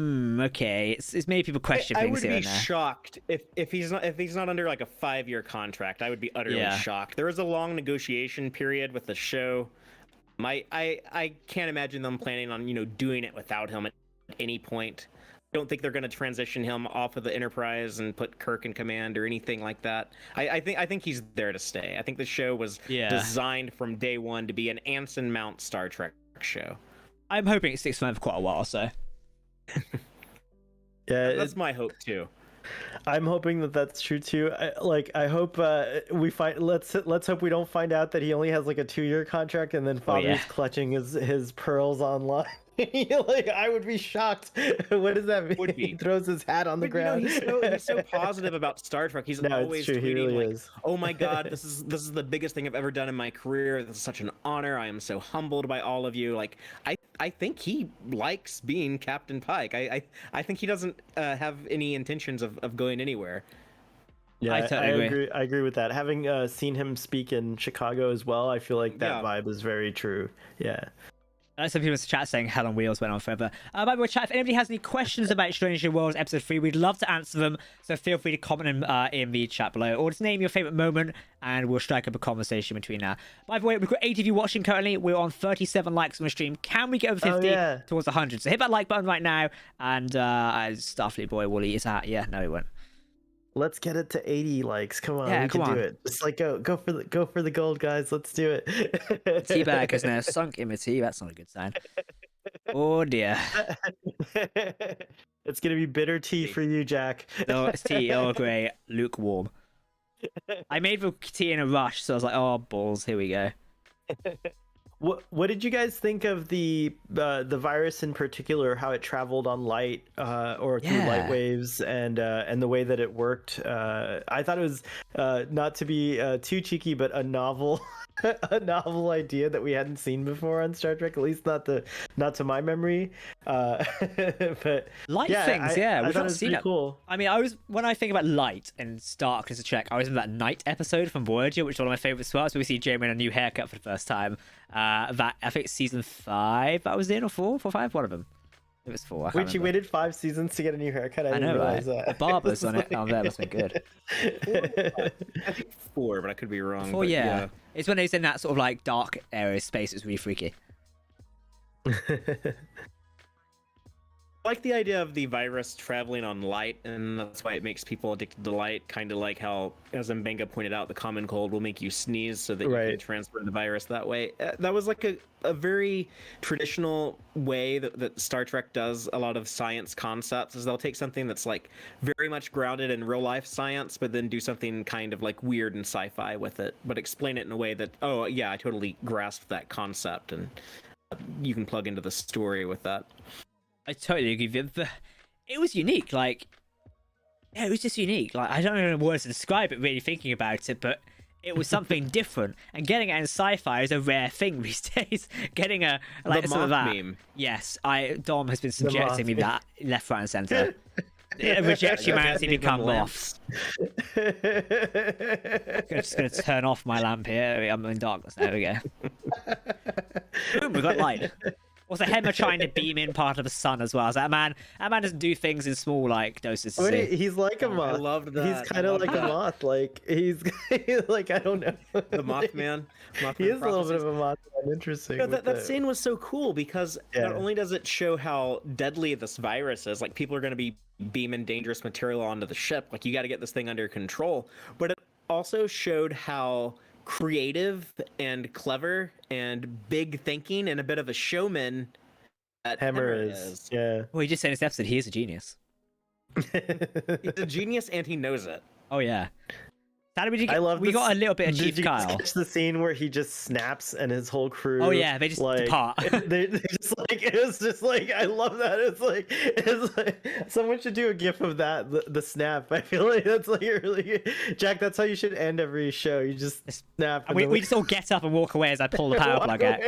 okay, it's made people question things here and there. I would be shocked if he's not under like a 5-year contract. I would be utterly shocked. There was a long negotiation period with the show. I can't imagine them planning on doing it without him at any point. I don't think they're going to transition him off of the Enterprise and put Kirk in command or anything like that. I think he's there to stay. I think the show was designed from day one to be an Anson Mount Star Trek show. I'm hoping it sticks around for quite a while, so. Yeah, that's my hope too. I'm hoping that's true too. I hope we find. Let's hope we don't find out that he only has like a 2-year contract, and then Father's clutching his pearls online. Like, I would be shocked. What does that mean? He throws his hat on the ground. He's so positive about Star Trek. He's always tweeting, he really is. "Oh my God, this is the biggest thing I've ever done in my career. This is such an honor. I am so humbled by all of you." Like, I think he likes being Captain Pike. I think he doesn't have any intentions of going anywhere. Yeah, I totally agree. I agree with that. Having seen him speak in Chicago as well, I feel like that vibe is very true. Yeah. Some people in the chat saying Hell on Wheels went on forever. By the way, chat, if anybody has any questions about Strange New Worlds Episode 3, we'd love to answer them. So feel free to comment them in the chat below. Or just name your favourite moment, and we'll strike up a conversation between now. By the way, we've got 8 of you watching currently. We're on 37 likes on the stream. Can we get over 50 towards 100? So hit that like button right now. And Starfleet Boy will eat his hat. Yeah, no, he won't. Let's get it to 80 likes. Come on, we can do it. Just like go for the gold, guys. Let's do it. Teabag has now sunk in the tea. That's not a good sign. Oh dear. It's gonna be bitter tea for you, Jack. No, it's tea, Earl Grey, lukewarm. I made the tea in a rush, so I was like, oh balls, here we go. What did you guys think of the virus in particular? How it traveled on light or through light waves, and the way that it worked? I thought it was not to be too cheeky, but a novel a novel idea that we hadn't seen before on Star Trek, at least not to my memory. But Light yeah, things, I we've thought not it was seen pretty it. cool. I mean, when I think about light and darkness of Trek, I was in that night episode from Voyager, which is one of my favorite spots, where we see Jamie in a new haircut for the first time. That I think it's season 5 that was in, or 4, 5, one of them. It was 4. Wait, you waited 5 seasons to get a new haircut? I didn't know, realize right? that. The barbers on it there must be good. I think 4, but I could be wrong. 4, but yeah. It's when he's in that sort of like dark area of space. It's really freaky. I like the idea of the virus traveling on light, and that's why it makes people addicted to light. Kind of like how, as Mbenga pointed out, the common cold will make you sneeze so that you can transfer the virus that way. That was like a very traditional way that Star Trek does a lot of science concepts, is they'll take something that's like very much grounded in real life science, but then do something kind of like weird and sci-fi with it, but explain it in a way that, oh yeah, I totally grasped that concept, and you can plug into the story with that. I totally agree. It was unique. Like, yeah, it was just unique. Like, I don't know words to describe it, really thinking about it, but it was something different. And getting it in sci-fi is a rare thing these days. Getting a like some of that. Meme. Yes, Dom has been subjecting me that left, right, and center. Reject humanity, become moths. I'm just gonna turn off my lamp here. I'm in darkness. There we go. Boom, we got light. Also, Hemmer trying to beam in part of the sun as well. So that man doesn't do things in small like doses. Wait, he's like a moth. I loved that. He's kind of like a moth. Like he's like, I don't know. The Mothman. He is a little bit of a Mothman. Interesting. No, that scene was so cool because not only does it show how deadly this virus is, like people are going to be beaming dangerous material onto the ship. Like you got to get this thing under control. But it also showed how creative and clever and big thinking and a bit of a showman that Hemmer is. Yeah. Well, he just said in this episode he is a genius. He's a genius and he knows it. Oh yeah. How did we I love we got a little bit of Chief Kyle. Did you catch the scene where he just snaps and his whole crew? Oh yeah, they just depart. they just like, it was just like, I love that. It's like someone should do a gif of that, the snap. I feel like that's like really, Jack. That's how you should end every show. You just snap. And we just all get up and walk away as I pull the power plug out.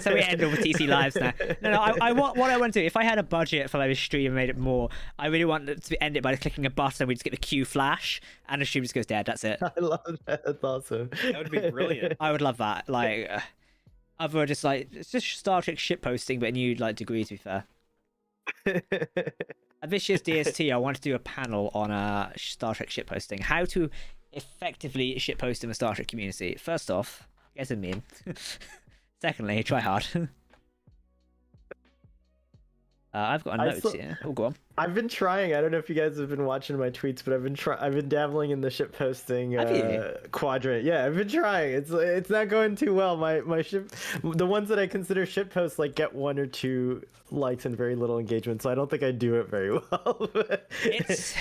So we end all with TC lives now. No, what I want to do, if I had a budget for like a stream and made it more, I really want to end it by clicking a button. We just get the Q flash. And the stream just goes dead. That's it. I love that. That's awesome. That would be brilliant. I would love that. Like, other just like it's just Star Trek shit posting, but a new like degree. To be fair. At this year's DST, I want to do a panel on Star Trek shit posting. How to effectively shit post in the Star Trek community. First off, get a meme. Secondly, try hard. I've got a note here. Oh, go on. I've been trying. I don't know if you guys have been watching my tweets, but I've been dabbling in the ship posting quadrant. Yeah, I've been trying. It's not going too well. My ship, the ones that I consider ship posts, like get 1 or 2 likes and very little engagement. So I don't think I do it very well.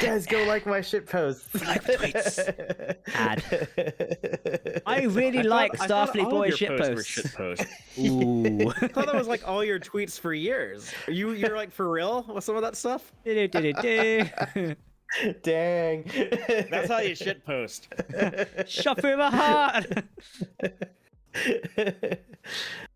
Guys, go like my ship posts. Like the tweets. Ad. I really like Starfleet Boy ship posts. Ooh. I thought that was like all your tweets for years. You're like for real with some of that stuff? Dang. That's how you shit post. Shot through my heart.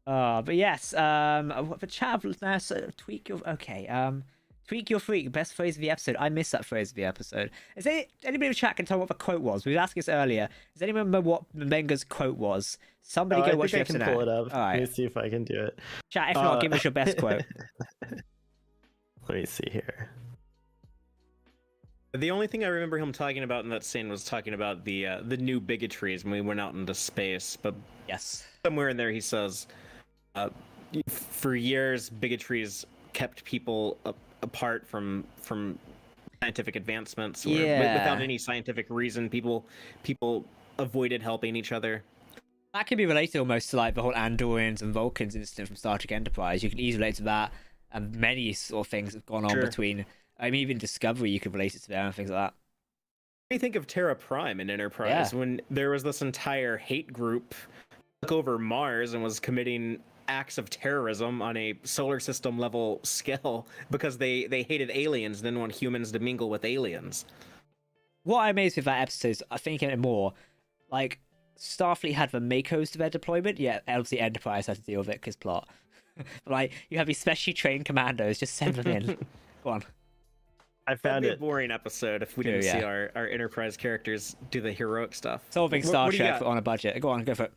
But yes, the chat now, so tweak your freak, best phrase of the episode. I missed that phrase of the episode. Is there anybody in the chat can tell what the quote was? We were asking this earlier. Does anyone remember what Mbenga's quote was? Somebody go watch the episode now. I can pull it up. All right. Let me see if I can do it. Chat, if not, give us your best quote. Let me see here. The only thing I remember him talking about in that scene was talking about the new bigotries when we went out into space. But yes, somewhere in there he says, for years bigotries kept people apart from scientific advancements, or without any scientific reason, people avoided helping each other. That can be related almost to like the whole Andorians and Vulcans incident from Star Trek Enterprise. You can easily relate to that, and many sort of things have gone on between. I mean, even Discovery, you could relate it to there and things like that. What do you think of Terra Prime in Enterprise when there was this entire hate group took over Mars and was committing acts of terrorism on a solar system level scale because they hated aliens and didn't want humans to mingle with aliens? What I'm amazed with that episode is I think it more like Starfleet had the Makos to their deployment, yet obviously Enterprise had to deal with it because plot. Like, you have these specially trained commandos, just send them in. Go on. I found That'd be a boring episode if we didn't see our Enterprise characters do the heroic stuff. Solving Star Trek on a budget. Go on, go for it.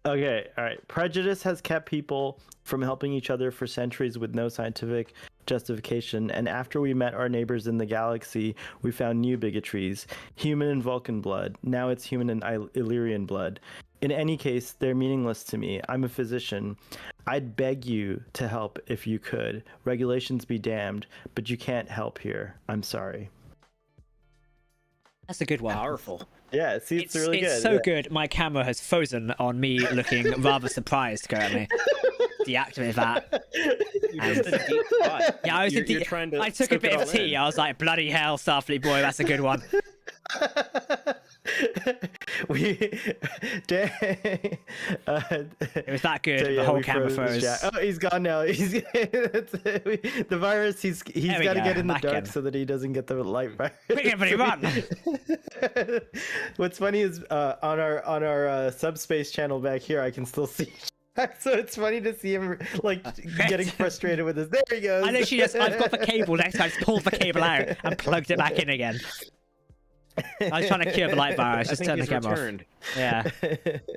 Okay, all right. Prejudice has kept people from helping each other for centuries with no scientific justification, and after we met our neighbors in the galaxy, we found new bigotries. Human and Vulcan blood. Now it's human and Illyrian blood. In any case, they're meaningless to me. I'm a physician. I'd beg you to help if you could. Regulations be damned, but you can't help here. I'm sorry. That's a good one. Powerful. Yeah, see, it's really good. It's so good. My camera has frozen on me looking rather surprised currently. Deactivate that. Yeah, I was deep. I took a bit of tea. I was like, bloody hell, Starfleet boy, that's a good one. It was that good. The whole camera froze. Oh, he's gone now. The virus. He's got to get in the dark so that he doesn't get the light virus. Quick, everybody, run! What's funny is on our subspace channel back here, I can still see. So it's funny to see him like getting frustrated with this. There he goes. I literally I've got the cable next time. I just pulled the cable out and plugged it back in again. I was trying to cure the light virus. Just turn the camera off. Yeah.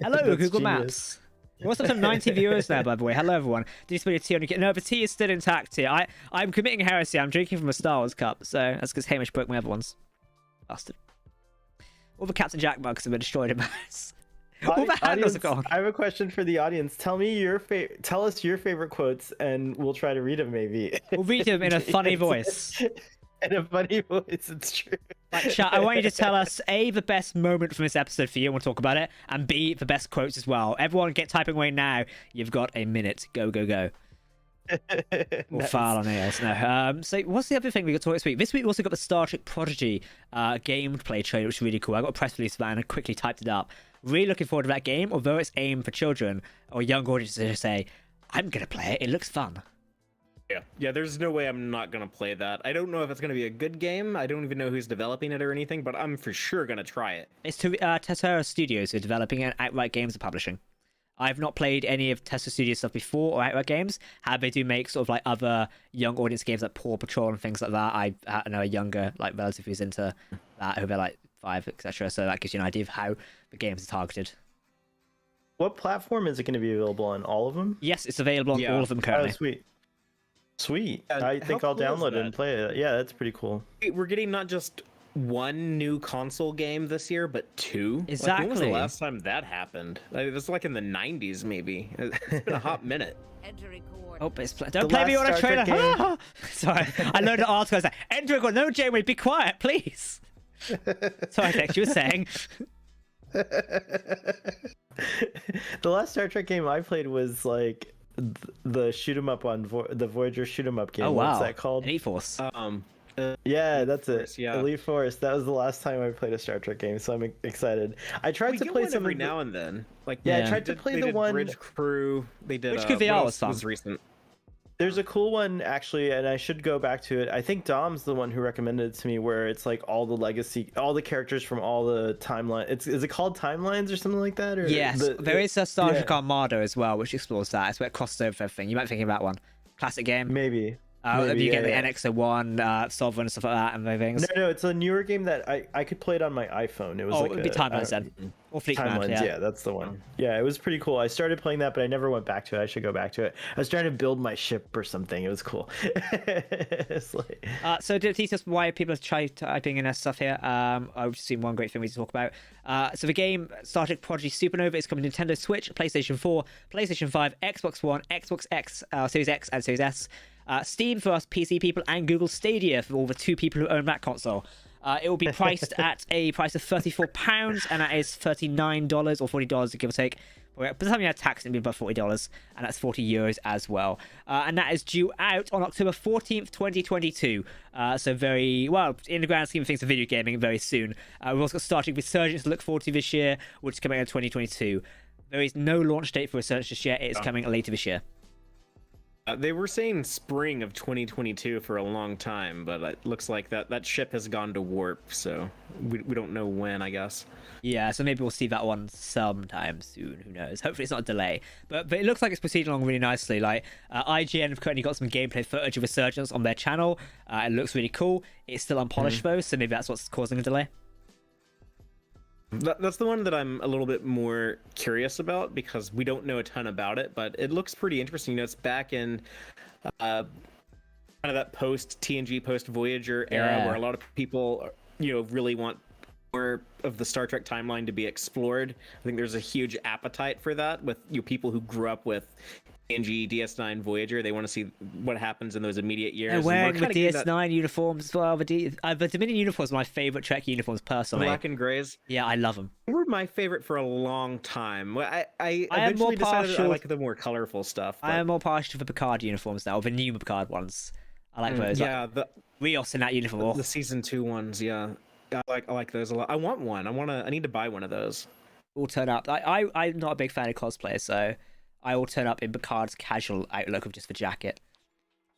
Hello, Google Maps. What's up to 90 viewers now, by the way? Hello, everyone. Do you spill your tea on your... No, the tea is still intact here. I'm committing heresy. I'm drinking from a Star Wars cup, so that's because Hamish broke my other ones. Bastard. All the Captain Jack mugs have been destroyed in mass. All the handles are gone. I have a question for the audience. Tell us your favorite quotes, and we'll try to read them. Maybe we'll read them in a funny voice. In a funny voice, it's true. Like, chat, I want you to tell us A, the best moment from this episode for you, and we'll talk about it, and B, the best quotes as well. Everyone, get typing away now. You've got a minute. Go, go, go. We'll file on nails now. So what's the other thing we got to talk this week? This week we also got the Star Trek Prodigy gameplay trailer, which is really cool. I got a press release for that and I quickly typed it up. Really looking forward to that game, although it's aimed for children or young audiences to say, I'm going to play it. It looks fun. Yeah, there's no way I'm not going to play that. I don't know if it's going to be a good game. I don't even know who's developing it or anything, but I'm for sure going to try it. It's to CBS Studios who are developing it, and Outright Games are publishing. I've not played any of CBS Studios stuff before or Outright Games. How they do make sort of like other young audience games like Paw Patrol and things like that. I know a younger like relative who's into that, who they're like 5, etc. So that gives you an idea of how the games are targeted. What platform is it going to be available on? All of them? Yes, it's available on all of them currently. Oh, sweet. I think I'll download it and play it. Yeah, that's pretty cool. We're getting not just one new console game this year, but 2. Exactly. Like, when was the last time that happened? Like, it was like in the 90s, maybe. It's been a hot minute. Oh, don't play me on a trailer. Sorry, I learned an article. I was like, enter a code. No, Jamie, be quiet, please. Sorry, Dex, you were saying. The last Star Trek game I played was like the shoot 'em up on the Voyager shoot 'em up game. Oh wow! What's that called? Elite Force. Yeah, that's Force, it. yeah. Elite Force. That was the last time I played a Star Trek game, so I'm excited. I tried to play some every now and then. Like I tried to play the one Bridge Crew. They did. Bridge Crew VR was fun. Was recent. There's a cool one actually, and I should go back to it. I think Dom's the one who recommended it to me, where it's like all the legacy, all the characters from all the timeline. Is it called Timelines or something like that? Or yes, there is a Star Trek Armada as well, which explores that. It's where it crosses over everything. You might be thinking about one classic game. Maybe. You get the NX-01, Sovereign, and stuff like that, and things. No, it's a newer game that I could play it on my iPhone. It was it would be Timelines then. Or Fleet Command, yeah, that's the one. Yeah, it was pretty cool. I started playing that, but I never went back to it. I should go back to it. I was trying to build my ship or something. It was cool. It's like... So to teach us why people are typing in stuff here, I've seen one great thing we need to talk about. So the game Star Trek Prodigy Supernova is coming to Nintendo Switch, PlayStation 4, PlayStation 5, Xbox One, Xbox X, Series X, and Series S. Steam for us PC people, and Google Stadia for all the 2 people who own that console. It will be priced at a price of £34, and that is $39 or $40, give or take. By the time you add tax, it'll be about $40, and that's €40 as well. And that is due out on October 14th, 2022. So very, well, in the grand scheme of things for video gaming, very soon. We've also got Star Trek Resurgence to look forward to this year, which is coming out in 2022. There is no launch date for Resurgence this year. It is coming later this year. They were saying spring of 2022 for a long time, but it looks like that ship has gone to warp, so we don't know when, I guess. Yeah, so maybe we'll see that one sometime soon. Who knows? Hopefully it's not a delay. But it looks like it's proceeding along really nicely. Like IGN have currently got some gameplay footage of Resurgence on their channel. It looks really cool. It's still unpolished though, so maybe that's what's causing a delay. That's the one that I'm a little bit more curious about because we don't know a ton about it, but it looks pretty interesting. You know, it's back in kind of that post TNG, post Voyager era where a lot of people, really want more of the Star Trek timeline to be explored. I think there's a huge appetite for that with people who grew up with TNG, DS9, Voyager. They want to see what happens in those immediate years. They're wearing the DS9 uniforms as well. The Dominion uniforms are my favorite Trek uniforms personally. Black and grays. Yeah, I love them. They were my favorite for a long time. I am more eventually decided I partial. like the more colorful stuff. I am more partial to the Picard uniforms now, the new Picard ones. I like those. Yeah, the Rios in that uniform. The season 2 ones. Yeah, I like those a lot. I want one. I need to buy one of those. All turn up. I'm not a big fan of cosplay, so I will turn up in Picard's casual outlook of just the jacket.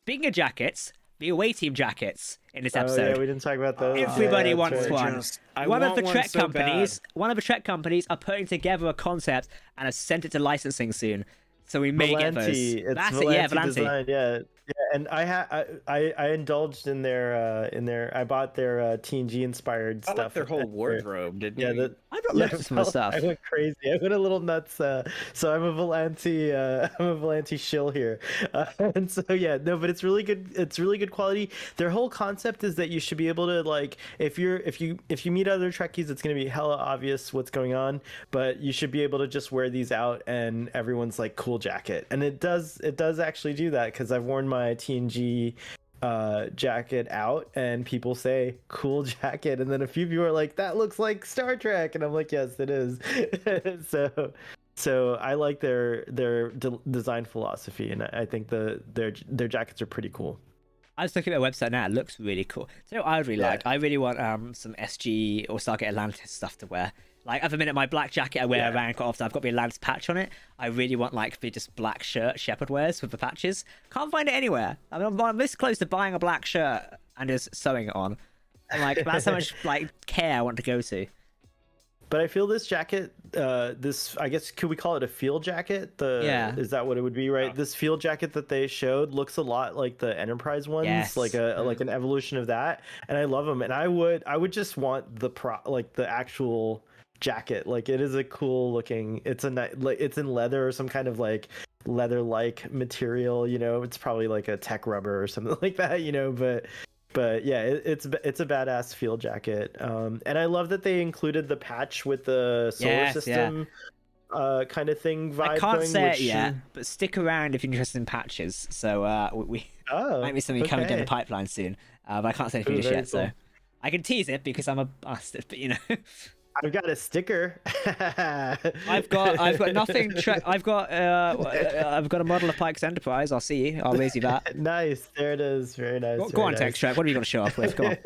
Speaking of jackets, the away team jackets in this episode. Oh, yeah, we didn't talk about those. Everybody wants one. One of the Trek companies are putting together a concept and have sent it to licensing soon. So we may get those. That's it, yeah, Volanti. Design, yeah. And I indulged in their I bought their TNG inspired stuff. Like their whole wardrobe, didn't you? I've not looked at some of the stuff. I went crazy. I went a little nuts. So I'm a Volanti shill here. And so but it's really good. It's really good quality. Their whole concept is that you should be able to, like, if you meet other Trekkies, it's gonna be hella obvious what's going on, but you should be able to just wear these out and everyone's like, cool jacket. And it does actually do that, because I've worn my TNG jacket out and people say cool jacket, and then a few people are like, that looks like Star Trek, and I'm like, yes, it is. so I like their design philosophy, and I think their jackets are pretty cool. I was looking at their website now. It looks really cool. So you know what I really like? I really want some SG or Stargate Atlantis stuff to wear. Like, at the minute, my black jacket I wear around quite often. I've got the Atlantis patch on it. I really want, like, the just black shirt Shepard wears with the patches. Can't find it anywhere. I mean, I'm this close to buying a black shirt and just sewing it on. And, like, that's how much, like, care I want to go to. But I feel this jacket, I guess, could we call it a field jacket? Is that what it would be, right? This field jacket that they showed looks a lot like the Enterprise ones, like an evolution of that. And I love them. And I would just want the actual jacket. Like, it is a cool looking. It's in leather or some kind of like leather-like material. It's probably like a tech rubber or something like that. But yeah, it's a badass field jacket, and I love that they included the patch with the solar system kind of thing vibe. I can't say it yet, but stick around if you're interested in patches. So might be something coming down the pipeline soon. But I can't say anything just yet, cool. So I can tease it because I'm a bastard. But I've got a sticker. I've got nothing. I've got a model of Pike's Enterprise. I'll see you. I'll raise you that. Nice. There it is. Very nice. Go on, Tex Trek. What are you going to show off with? Go on.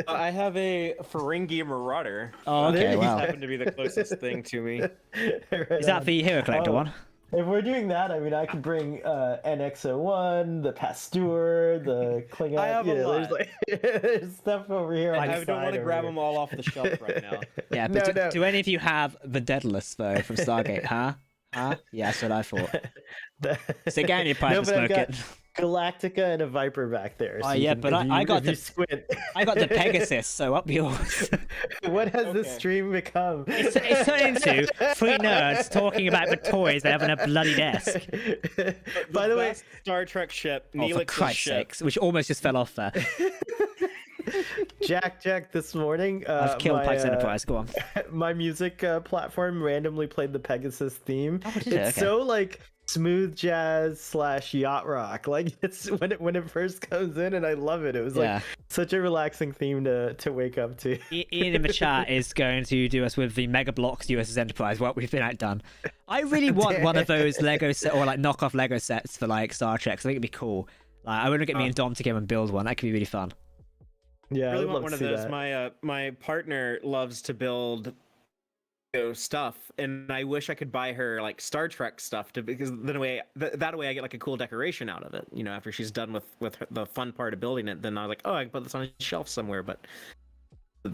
I have a Ferengi Marauder. Oh, okay. Wow. Happened to be the closest thing to me. Is that the Hero Collector one? If we're doing that, I mean, I could bring NX-01, the Pasteur, the Klingon. I have a lot. There's stuff over here. I don't want to grab them all off the shelf right now. Yeah, but do any of you have the Daedalus, though, from Stargate, huh? Yeah, that's what I thought. Stick down your pipe and smoke it. Galactica and a Viper back there. So I got the Pegasus, so up yours. What has this stream become? It's turned into three nerds talking about the toys they have on a bloody desk. By the way, Star Trek ship, for Christ's sakes, which almost just fell off there. Jack, this morning, I've killed Pike's Enterprise. Go on. My music platform randomly played the Pegasus theme. It's so like smooth jazz / yacht rock. Like, it's when it first comes in, and I love it. It was like such a relaxing theme to wake up to. Ian in the chat is going to do us with the Mega Bloks USS Enterprise. What we've been outdone. I really want one of those Lego set or like knockoff Lego sets for like Star Trek. So I think it'd be cool. Like, I want to get me and Dom together and build one. That could be really fun. Yeah, I really want one of those. My partner loves to build stuff, and I wish I could buy her like Star Trek stuff because then that way I get like a cool decoration out of it. You know, after she's done with the fun part of building it, then I was like, oh, I can put this on a shelf somewhere. But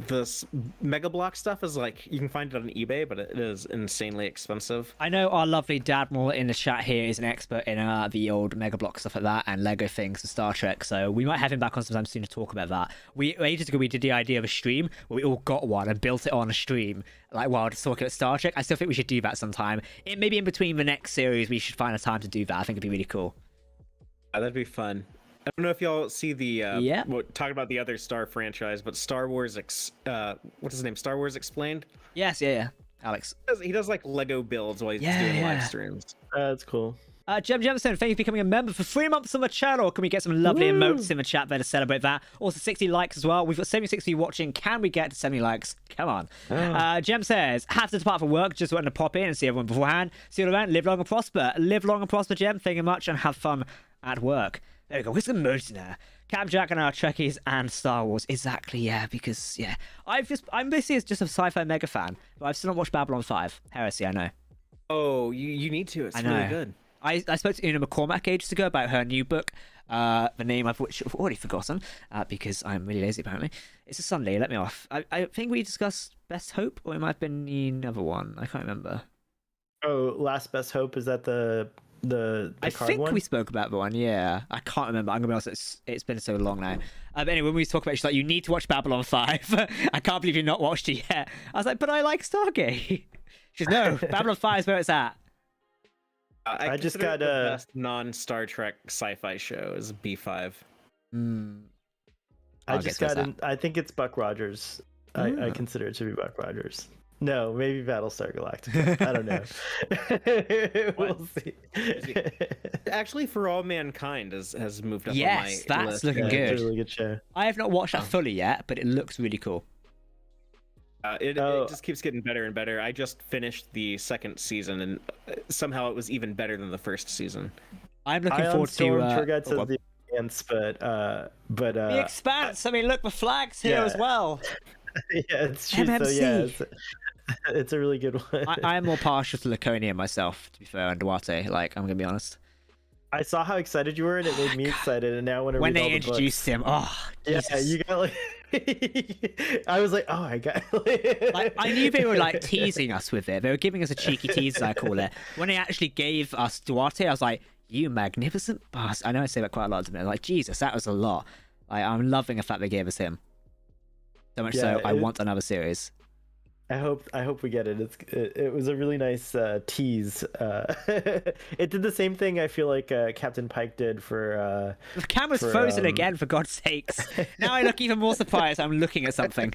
this Mega Block stuff is like, you can find it on eBay, but it is insanely expensive. I know our lovely Dadmore in the chat here is an expert in the old Mega Block stuff like that and Lego things and Star Trek, so we might have him back on sometime soon to talk about that. Ages ago we did the idea of a stream where we all got one and built it on a stream, like while talking about Star Trek. I still think we should do that sometime. Maybe in between the next series we should find a time to do that. I think it'd be really cool. That'd be fun. I don't know if y'all see the talking about the other Star franchise, but Star Wars what's his name? Star Wars Explained? Yes, yeah. Alex. He does like Lego builds while he's doing live streams. That's cool. Jem Jemison, thank you for becoming a member for 3 months on the channel. Can we get some lovely emotes in the chat there to celebrate that? Also 60 likes as well. We've got 76 of you watching. Can we get to 70 likes? Come on. Jem says, have to depart for work, just wanted to pop in and see everyone beforehand. See you around, live long and prosper. Live long and prosper, Jem. Thank you much and have fun at work. There we go. Where's the emoji there? Capjack and our Trekkies and Star Wars. Exactly, yeah, because, yeah. I'm basically just a sci-fi mega fan, but I've still not watched Babylon 5. Heresy, I know. Oh, you need to. It's really good. I spoke to Una McCormack ages ago about her new book, the name of which I've already forgotten, because I'm really lazy, apparently. It's a Sunday, let me off. I think we discussed Best Hope, or it might have been another one. I can't remember. Oh, Last Best Hope, is that the I card think one? we spoke about the one, yeah. I can't remember. I'm gonna be honest, it's been so long now. But anyway, when we talk about it, she's like, you need to watch Babylon 5. I can't believe you've not watched it yet. I was like, but I like Stargate. She's no, Babylon 5 is where it's at. I just got the best non-Star Trek sci-fi show is B5. I just got in. I think it's Buck Rogers. I consider it to be Buck Rogers. No, maybe Battlestar Galactica. I don't know. We'll see. Actually, For All Mankind has moved up on my Yes, that's list. looking good. It's a really good show. I have not watched that fully yet, but it looks really cool. It just keeps getting better and better. I just finished the second season, and somehow it was even better than the first season. I'm looking forward to... forgot to The Expanse, but The Expanse! I mean, look, the flag's here as well. Yeah, it's true. MMC. So, yeah, it's a really good one. I am more partial to Laconia myself, to be fair, and Duarte. Like, I'm gonna be honest. I saw how excited you were, and it made me excited. And now when they introduced him, Jesus. Yeah, you got like, I was like, oh, I got. Like, I knew they were like teasing us with it. They were giving us a cheeky tease, I call it. When they actually gave us Duarte, I was like, you magnificent bastard. I know I say that quite a lot to me. Like, Jesus, that was a lot. Like, I'm loving the fact they gave us him. So much so, I want another series. I hope we get it. It was a really nice tease. It did the same thing I feel like Captain Pike did for. The camera's frozen again, for God's sakes. Now I look even more surprised. I'm looking at something.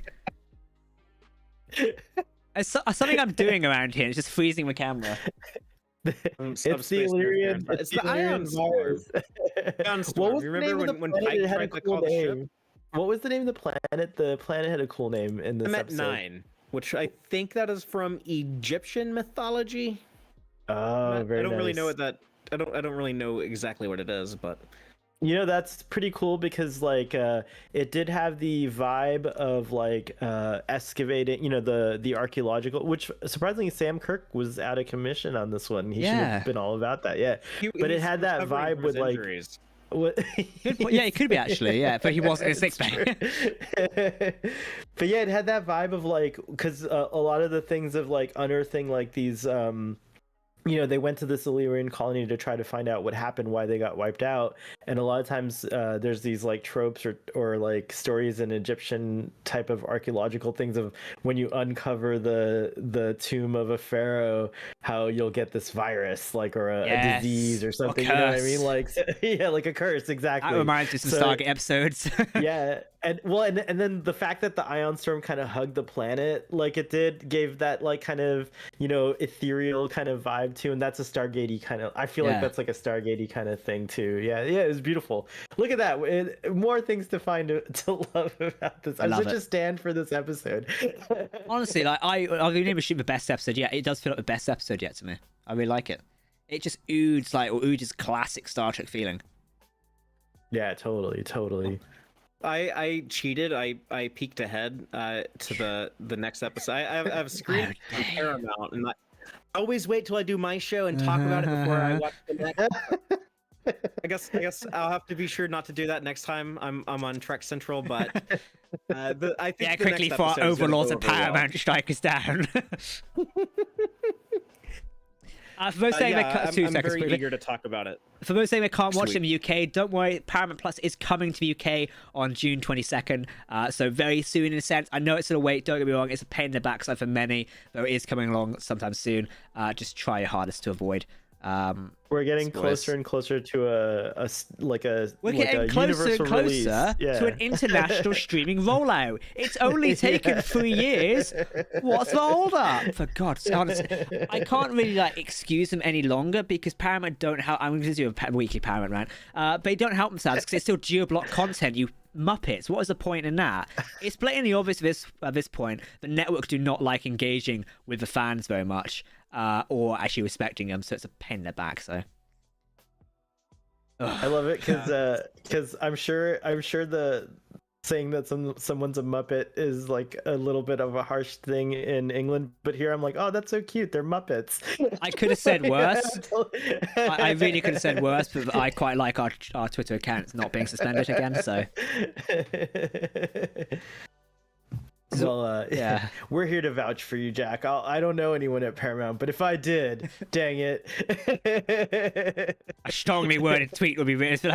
It's something I'm doing around here. It's just freezing the camera. It's the Illyrian. It's the Ion Storm. Ion Storm. You remember when Pike tried to call the ship? What was the name of the planet? The planet had a cool name in this episode. 9. Which I think that is from Egyptian mythology. Oh, very I don't nice. really know what that. I don't really know exactly what it is, but you know, that's pretty cool because like it did have the vibe of like excavating, you know, the archaeological, which surprisingly Sam Kirk was out of commission on this one. He should have been all about that. Yeah, but it had that vibe with like injuries. What? Yeah, it could be actually. Yeah, but he wasn't in sick bay. But yeah, it had that vibe of like, because a lot of the things of like unearthing like these, you know, they went to this Illyrian colony to try to find out what happened, why they got wiped out, and a lot of times there's these like tropes or like stories in Egyptian type of archaeological things of when you uncover the tomb of a pharaoh, how you'll get this virus like or a disease or something. You know what I mean? Like yeah, like a curse. Exactly. That reminds me of some Stargate episodes. Yeah. And well, and then the fact that the Ion Storm kind of hugged the planet like it did gave that like kind of, you know, ethereal kind of vibe too, and that's a Stargate-y kind of. I feel like that's like a Stargate-y kind of thing too. Yeah, it was beautiful. Look at that. More things to find to love about this. I'm such a stand for this episode. Honestly, like I'll never shoot the best episode yet. It does feel like the best episode yet to me. I really like it. It just oozes classic Star Trek feeling. Yeah, totally. I cheated. I peeked ahead to the next episode. I have a screen from Paramount, and I always wait till I do my show and talk about it before I watch the next. I guess I'll have to be sure not to do that next time I'm on Trek Central. But I think quickly for our overlords of Paramount to strike us down. For those saying I'm very eager to talk about it. For those saying they can't watch it in the UK, don't worry. Paramount Plus is coming to the UK on June 22nd, so very soon in a sense. I know it's a wait. Don't get me wrong; it's a pain in the backside for many, though it is coming along sometime soon. Just try your hardest to avoid. We're getting closer and closer to we're getting closer and closer to an international streaming rollout. It's only taken 3 years. What's the hold up? For God's sake, honestly, I can't really excuse them any longer because Paramount don't help. I'm going to do a weekly Paramount rant. They don't help themselves because it's still geo-block content. You Muppets. What is the point in that? It's blatantly obvious at this point that networks do not like engaging with the fans very much. Or actually respecting them, so it's a pain in the back. So I love it because I'm sure the saying that someone's a Muppet is like a little bit of a harsh thing in England, but here I'm like, oh, that's so cute, they're Muppets. I could have said worse. I really could have said worse, but I quite like our Twitter account not being suspended again. So. Well, yeah, we're here to vouch for you, Jack. I don't know anyone at Paramount, but if I did, dang it. A strongly worded tweet would be written.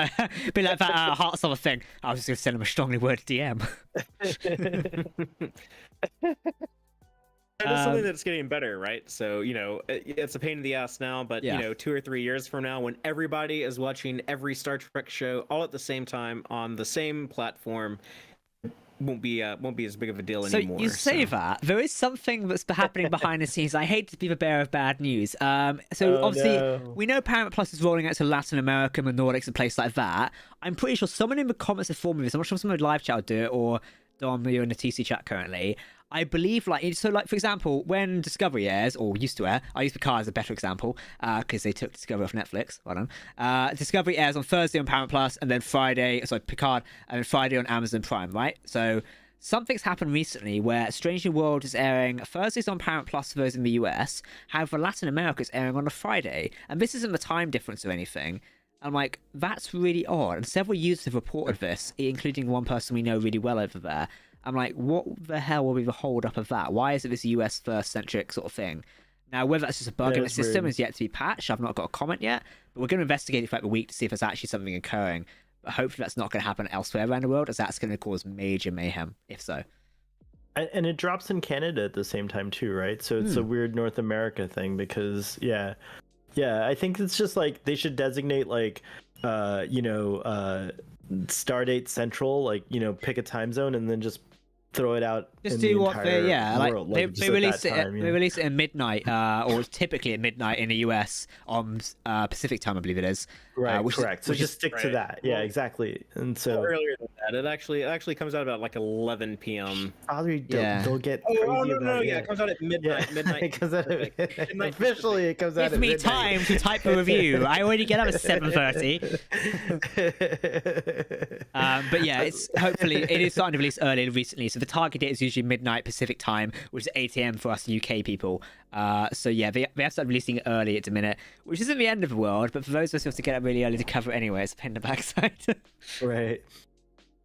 Be like that Heart Summer thing. I was just going to send him a strongly worded DM. It's something that's getting better, right? So, it's a pain in the ass now, but, 2 or 3 years from now, when everybody is watching every Star Trek show all at the same time on the same platform, won't be as big of a deal anymore. So you say that there is something that's happening behind the scenes. I hate to be the bearer of bad news. Obviously we know Paramount Plus is rolling out to Latin America and the Nordics and places like that. I'm pretty sure someone in the comments informed me this. I'm not sure if someone in the live chat will do it or Dom, you're in the TC chat currently. I believe, for example, when Discovery airs, or used to air, I use Picard as a better example, because they took Discovery off Netflix. Well done. Discovery airs on Thursday on Paramount Plus, and then Picard, and then Friday on Amazon Prime, right? So something's happened recently where Strange New World is airing Thursdays on Paramount Plus for those in the US, however, Latin America is airing on a Friday, and this isn't the time difference or anything. I'm like, that's really odd, and several users have reported this, including one person we know really well over there. I'm like, what the hell will be the hold up of that? Why is it this US first centric sort of thing? Now, whether that's just a bug in the system is yet to be patched. I've not got a comment yet, but we're going to investigate it throughout the week to see if there's actually something occurring. But hopefully that's not going to happen elsewhere around the world, as that's going to cause major mayhem, if so. And it drops in Canada at the same time too, right? So it's a weird North America thing because, yeah, I think it's just like they should designate Stardate Central, pick a time zone and then just throw it out. Just do what they they release it. They release it at midnight, or typically at midnight in the US on Pacific time, I believe it is. Right, correct. So just stick to that. Yeah, exactly. And so earlier than that, it actually comes out about 11 p.m. They'll get crazy it comes out at midnight. Yeah. Midnight. Officially, it comes out. Give me time to type a review. I already get up at 7:30. But yeah, it is starting to release early recently. So the target date is usually midnight Pacific time, which is 8 a.m. for us UK people. So yeah, they have started releasing it early at the minute, which isn't the end of the world, but for those of us who have to get up really early to cover it anyway, it's a pain in the backside. Right.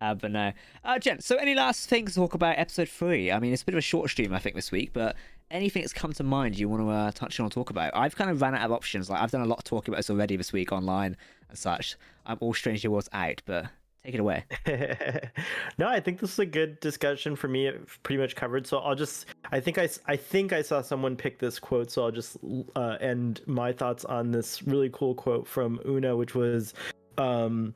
But no. Jen, so any last things to talk about episode 3? I mean, it's a bit of a short stream, I think, this week, but anything that's come to mind you want to touch on or talk about? I've kind of ran out of options. I've done a lot of talking about this already this week online and such. I'm all Strange New Worlds out, but take it away. No, I think this is a good discussion for me. It pretty much covered. So I think I saw someone pick this quote. So I'll just end my thoughts on this really cool quote from Una, which was, where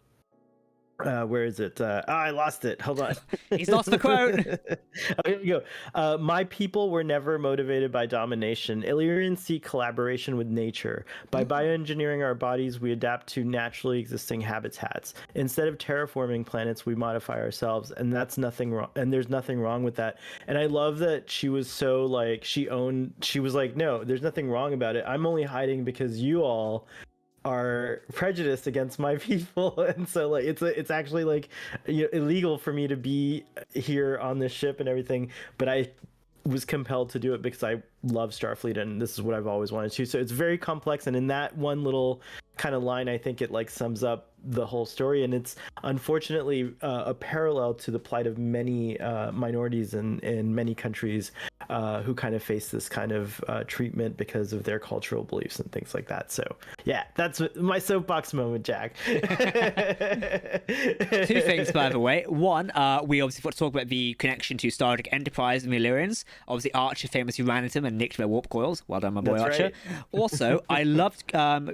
is it? I lost it. Hold on. He's lost the quote. Here we go. My people were never motivated by domination. Illyrians seek collaboration with nature. By bioengineering our bodies, we adapt to naturally existing habitats. Instead of terraforming planets, we modify ourselves, and that's nothing wrong. And there's nothing wrong with that. And I love that she was so she was like, no, there's nothing wrong about it. I'm only hiding because you all are prejudiced against my people, and so like it's actually like illegal for me to be here on this ship and everything, but I was compelled to do it because I love Starfleet and this is what I've always wanted to. So it's very complex, and in that one little kind of line, I think it like sums up the whole story, and it's unfortunately a parallel to the plight of many minorities in many countries who kind of face this kind of treatment because of their cultural beliefs and things like that. So yeah, that's my soapbox moment, Jack. Two things, by the way. One, we obviously got to talk about the connection to Star Trek Enterprise and the Illyrians. Obviously, Archer famously ran into them and nicked their warp coils. Well done, my boy. That's Archer. Right. Also, I loved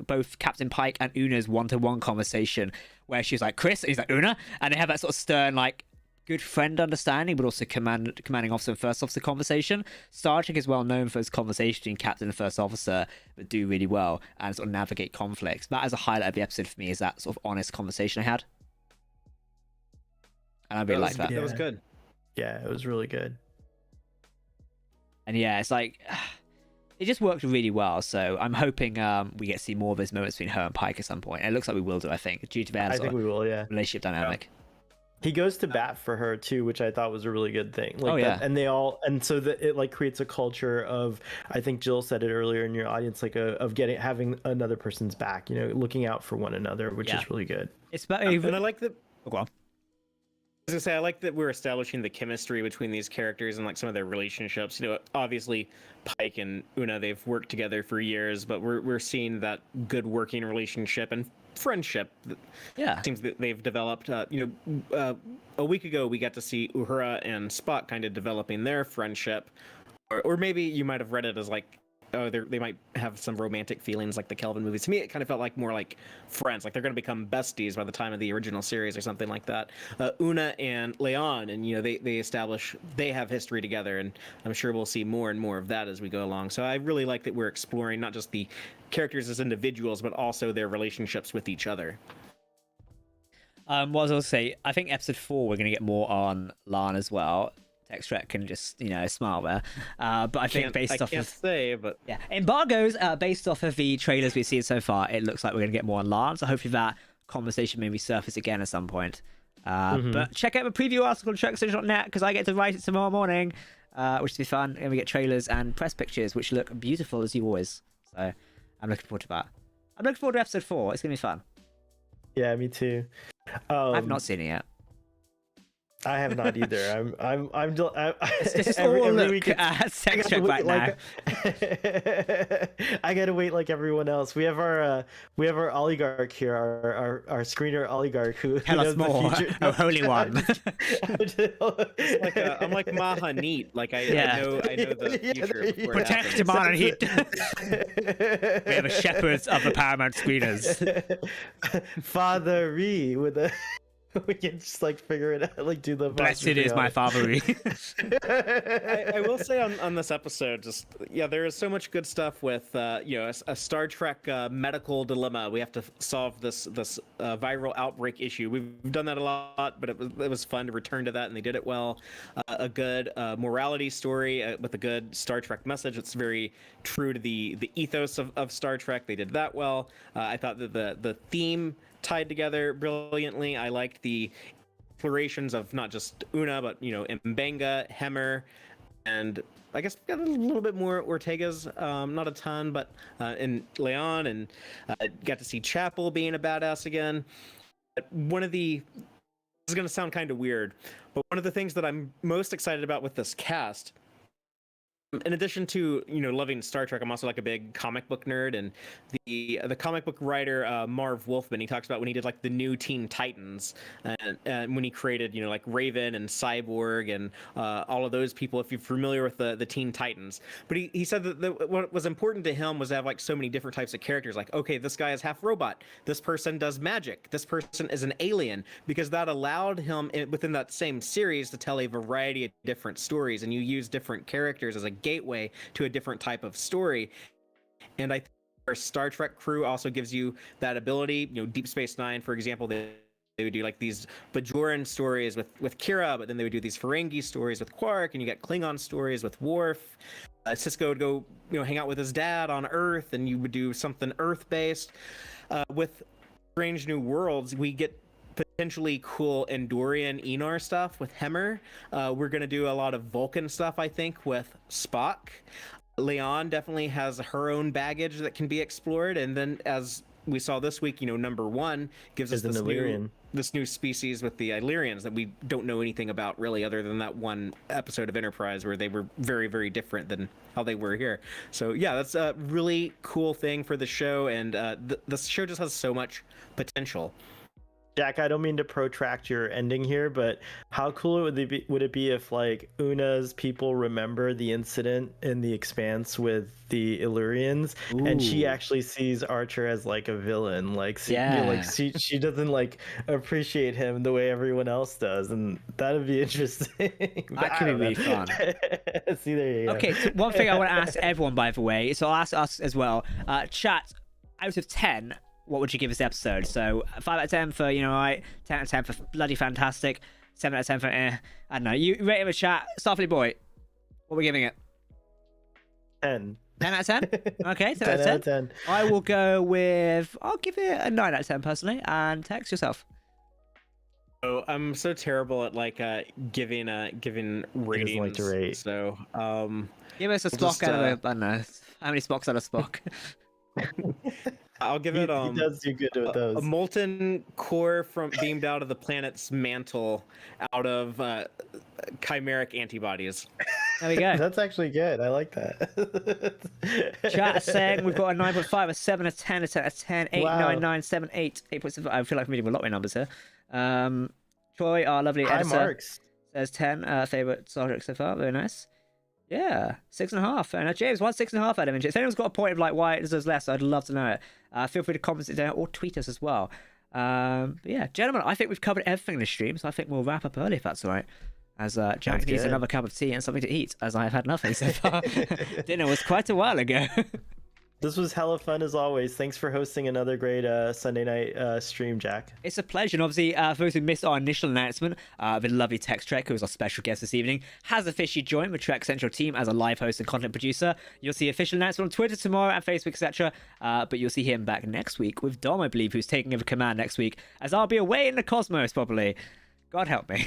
both Captain Pike and Una's one-to-one conversation where she's like, Chris, and he's like, Una, and they have that sort of stern, like, good friend understanding, but also commanding officer and first officer conversation. Star Trek is well known for its conversation between captain and first officer that do really well and sort of navigate conflicts. That as a highlight of the episode for me is that sort of honest conversation I had. And I really liked that. That was good. Yeah, it was really good. And yeah, it's like, it just worked really well. So I'm hoping we get to see more of those moments between her and Pike at some point. And it looks like we will do, I think, due to their I think we will, yeah. relationship dynamic. He goes to bat for her too, which I thought was a really good thing. Like and they all, and so that it like creates a culture of, I think Jill said it earlier in your audience, like of having another person's back, looking out for one another, which is really good. It's better. And I like that. Oh, go on. I was gonna say, I like that we're establishing the chemistry between these characters and like some of their relationships. Obviously Pike and Una, they've worked together for years, but we're seeing that good working relationship and friendship. Yeah, seems that they've developed. A week ago we got to see Uhura and Spock kind of developing their friendship, or maybe you might have read it as like, oh, they might have some romantic feelings like the Kelvin movies. To me, it kind of felt like more like friends, like they're going to become besties by the time of the original series or something like that. Una and Leon, and they establish they have history together, and I'm sure we'll see more and more of that as we go along. So I really like that we're exploring not just the characters as individuals, but also their relationships with each other. What I was going to say, I think episode 4 we're going to get more on Lan as well. Extract can just smile there, but I think embargoes based off of the trailers we've seen so far, it looks like we're gonna get more on Lan, so hopefully that conversation maybe surface again at some point. But check out the preview article on TrekStation.net because I get to write it tomorrow morning, which will be fun, and we get trailers and press pictures which look beautiful as you always. So I'm looking forward to that. I'm looking forward to episode 4. It's gonna be fun. Yeah, me too. I've not seen it yet. I have not either. It's just all look at Sex Trek right now. I gotta wait like everyone else. We have our oligarch here, our screener oligarch who tell us more. Oh, holy one. I'm like Mahanit. Like I know the future. Before protect Mahanit. We have a shepherds of the Paramount screeners. Father Ree with a. We can just like figure it out, like do the blessed is my father. I will say on this episode, there is so much good stuff with a Star Trek medical dilemma. We have to solve this viral outbreak issue. We've done that a lot, but it was fun to return to that, and they did it well. A good morality story with a good Star Trek message. It's very true to the ethos of Star Trek. They did that well. I thought that the theme tied together brilliantly. I liked the explorations of not just Una, but Mbenga, Hemmer, and I guess got a little bit more Ortega's, not a ton, but and Leon, and got to see Chapel being a badass again. This is going to sound kind of weird, but one of the things that I'm most excited about with this cast, in addition to loving Star Trek, I'm also like a big comic book nerd, and the comic book writer Marv Wolfman, he talks about when he did like the new Teen Titans, and when he created like Raven and Cyborg and all of those people, if you're familiar with the Teen Titans. But he said that what was important to him was to have like so many different types of characters. Like, okay, this guy is half robot, this person does magic, this person is an alien, because that allowed him within that same series to tell a variety of different stories, and you use different characters as a gateway to a different type of story. And I think our Star Trek crew also gives you that ability. Deep Space Nine, for example, they would do like these Bajoran stories with Kira, but then they would do these Ferengi stories with Quark, and you get Klingon stories with Worf. Cisco would go, hang out with his dad on Earth, and you would do something Earth-based. With Strange New Worlds, we get potentially cool Endorian Enar stuff with Hemmer. We're going to do a lot of Vulcan stuff, I think, with Spock. Leon definitely has her own baggage that can be explored, and then as we saw this week, number 1 gives us this new species with the Illyrians that we don't know anything about really, other than that one episode of Enterprise where they were very, very different than how they were here. So yeah, that's a really cool thing for the show, and the show just has so much potential. Jack, I don't mean to protract your ending here, but how cool would it be if, like, Una's people remember the incident in The Expanse with the Illyrians, and she actually sees Archer as like a villain, she doesn't like appreciate him the way everyone else does, and that'd be interesting. That could be really fun. See, there you go. Okay, so one thing I want to ask everyone, by the way, so I'll ask us as well. Chat, out of 10. What would you give this episode? So 5 out of 10 for, alright, 10 out of 10 for bloody fantastic, 7 out of 10 for I don't know. You rate it in the chat. Starfleet Boy, what are we giving it? 10. 10 out of 10? Okay, 10 out of 10. I will go with, I'll give it a 9 out of 10 personally. And Tex, yourself. Oh, I'm so terrible at giving ratings. Like to rate. So give us a Spock out of I don't know. How many Spocks out of Spock? I'll give it he does do good with those. A molten core beamed out of the planet's mantle out of chimeric antibodies. There we go. That's actually good. I like that. Chat saying we've got a 9.5, a 7, a 10, a 10, a 10, 8, wow. 9, 9, 7, 8, 8.7. I feel like I'm reading a lot of numbers here. Troy, our lovely editor, Marks. says 10. Favorite Star Trek so far. Very nice. Yeah, 6.5. And James, why 6.5 out of it? If anyone's got a point of why it deserves less, I'd love to know it. Feel free to comment it down or tweet us as well. But yeah, gentlemen, I think we've covered everything in the stream, so I think we'll wrap up early if that's all right. As Jack needs another cup of tea and something to eat, as I have had nothing so far. Dinner was quite a while ago. This was hella fun as always. Thanks for hosting another great Sunday night stream, Jack. It's a pleasure. And obviously, for those who missed our initial announcement, the lovely Tex Trek, who was our special guest this evening, has officially joined the Trek Central team as a live host and content producer. You'll see official announcement on Twitter tomorrow and Facebook, etc. But you'll see him back next week with Dom, I believe, who's taking over command next week, as I'll be away in the cosmos, probably. God help me.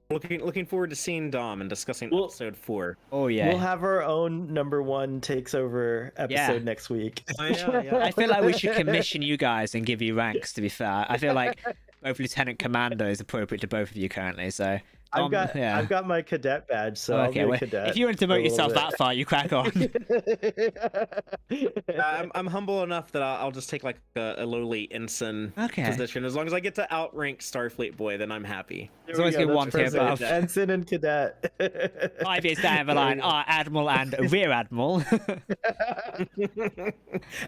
Looking forward to seeing Dom and discussing episode 4. Oh yeah, we'll have our own number 1 takes over episode next week. I feel like we should commission you guys and give you ranks. To be fair, I feel like both Lieutenant Commander is appropriate to both of you currently. So I've got my cadet badge, so I'll be a cadet. If you want to demote yourself that far, you crack on. I'm humble enough that I'll just take a lowly ensign position. As long as I get to outrank Starfleet Boy, then I'm happy. There's always been one tier above. Ensign and cadet. 5 years down the line, our Admiral and Rear Admiral.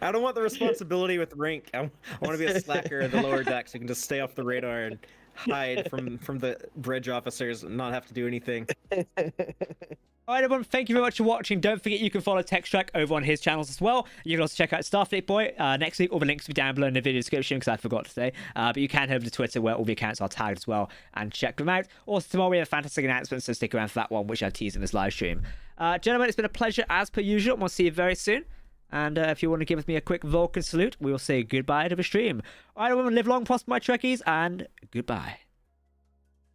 I don't want the responsibility with rank. I want to be a slacker in the lower decks who can just stay off the radar and hide from the bridge officers and not have to do anything. All right, everyone, thank you very much for watching. Don't forget you can follow TechStrack over on his channels as well. You can also check out Starfleet Boy next week. All the links will be down below in the video description because I forgot to say. But you can head over to Twitter where all the accounts are tagged as well and check them out. Also, tomorrow we have a fantastic announcement, so stick around for that one, which I teased in this live stream. Gentlemen, it's been a pleasure as per usual, and we'll see you very soon. And if you want to give me a quick Vulcan salute, we will say goodbye to the stream. All right, everyone, live long, prosper, my Trekkies, and goodbye.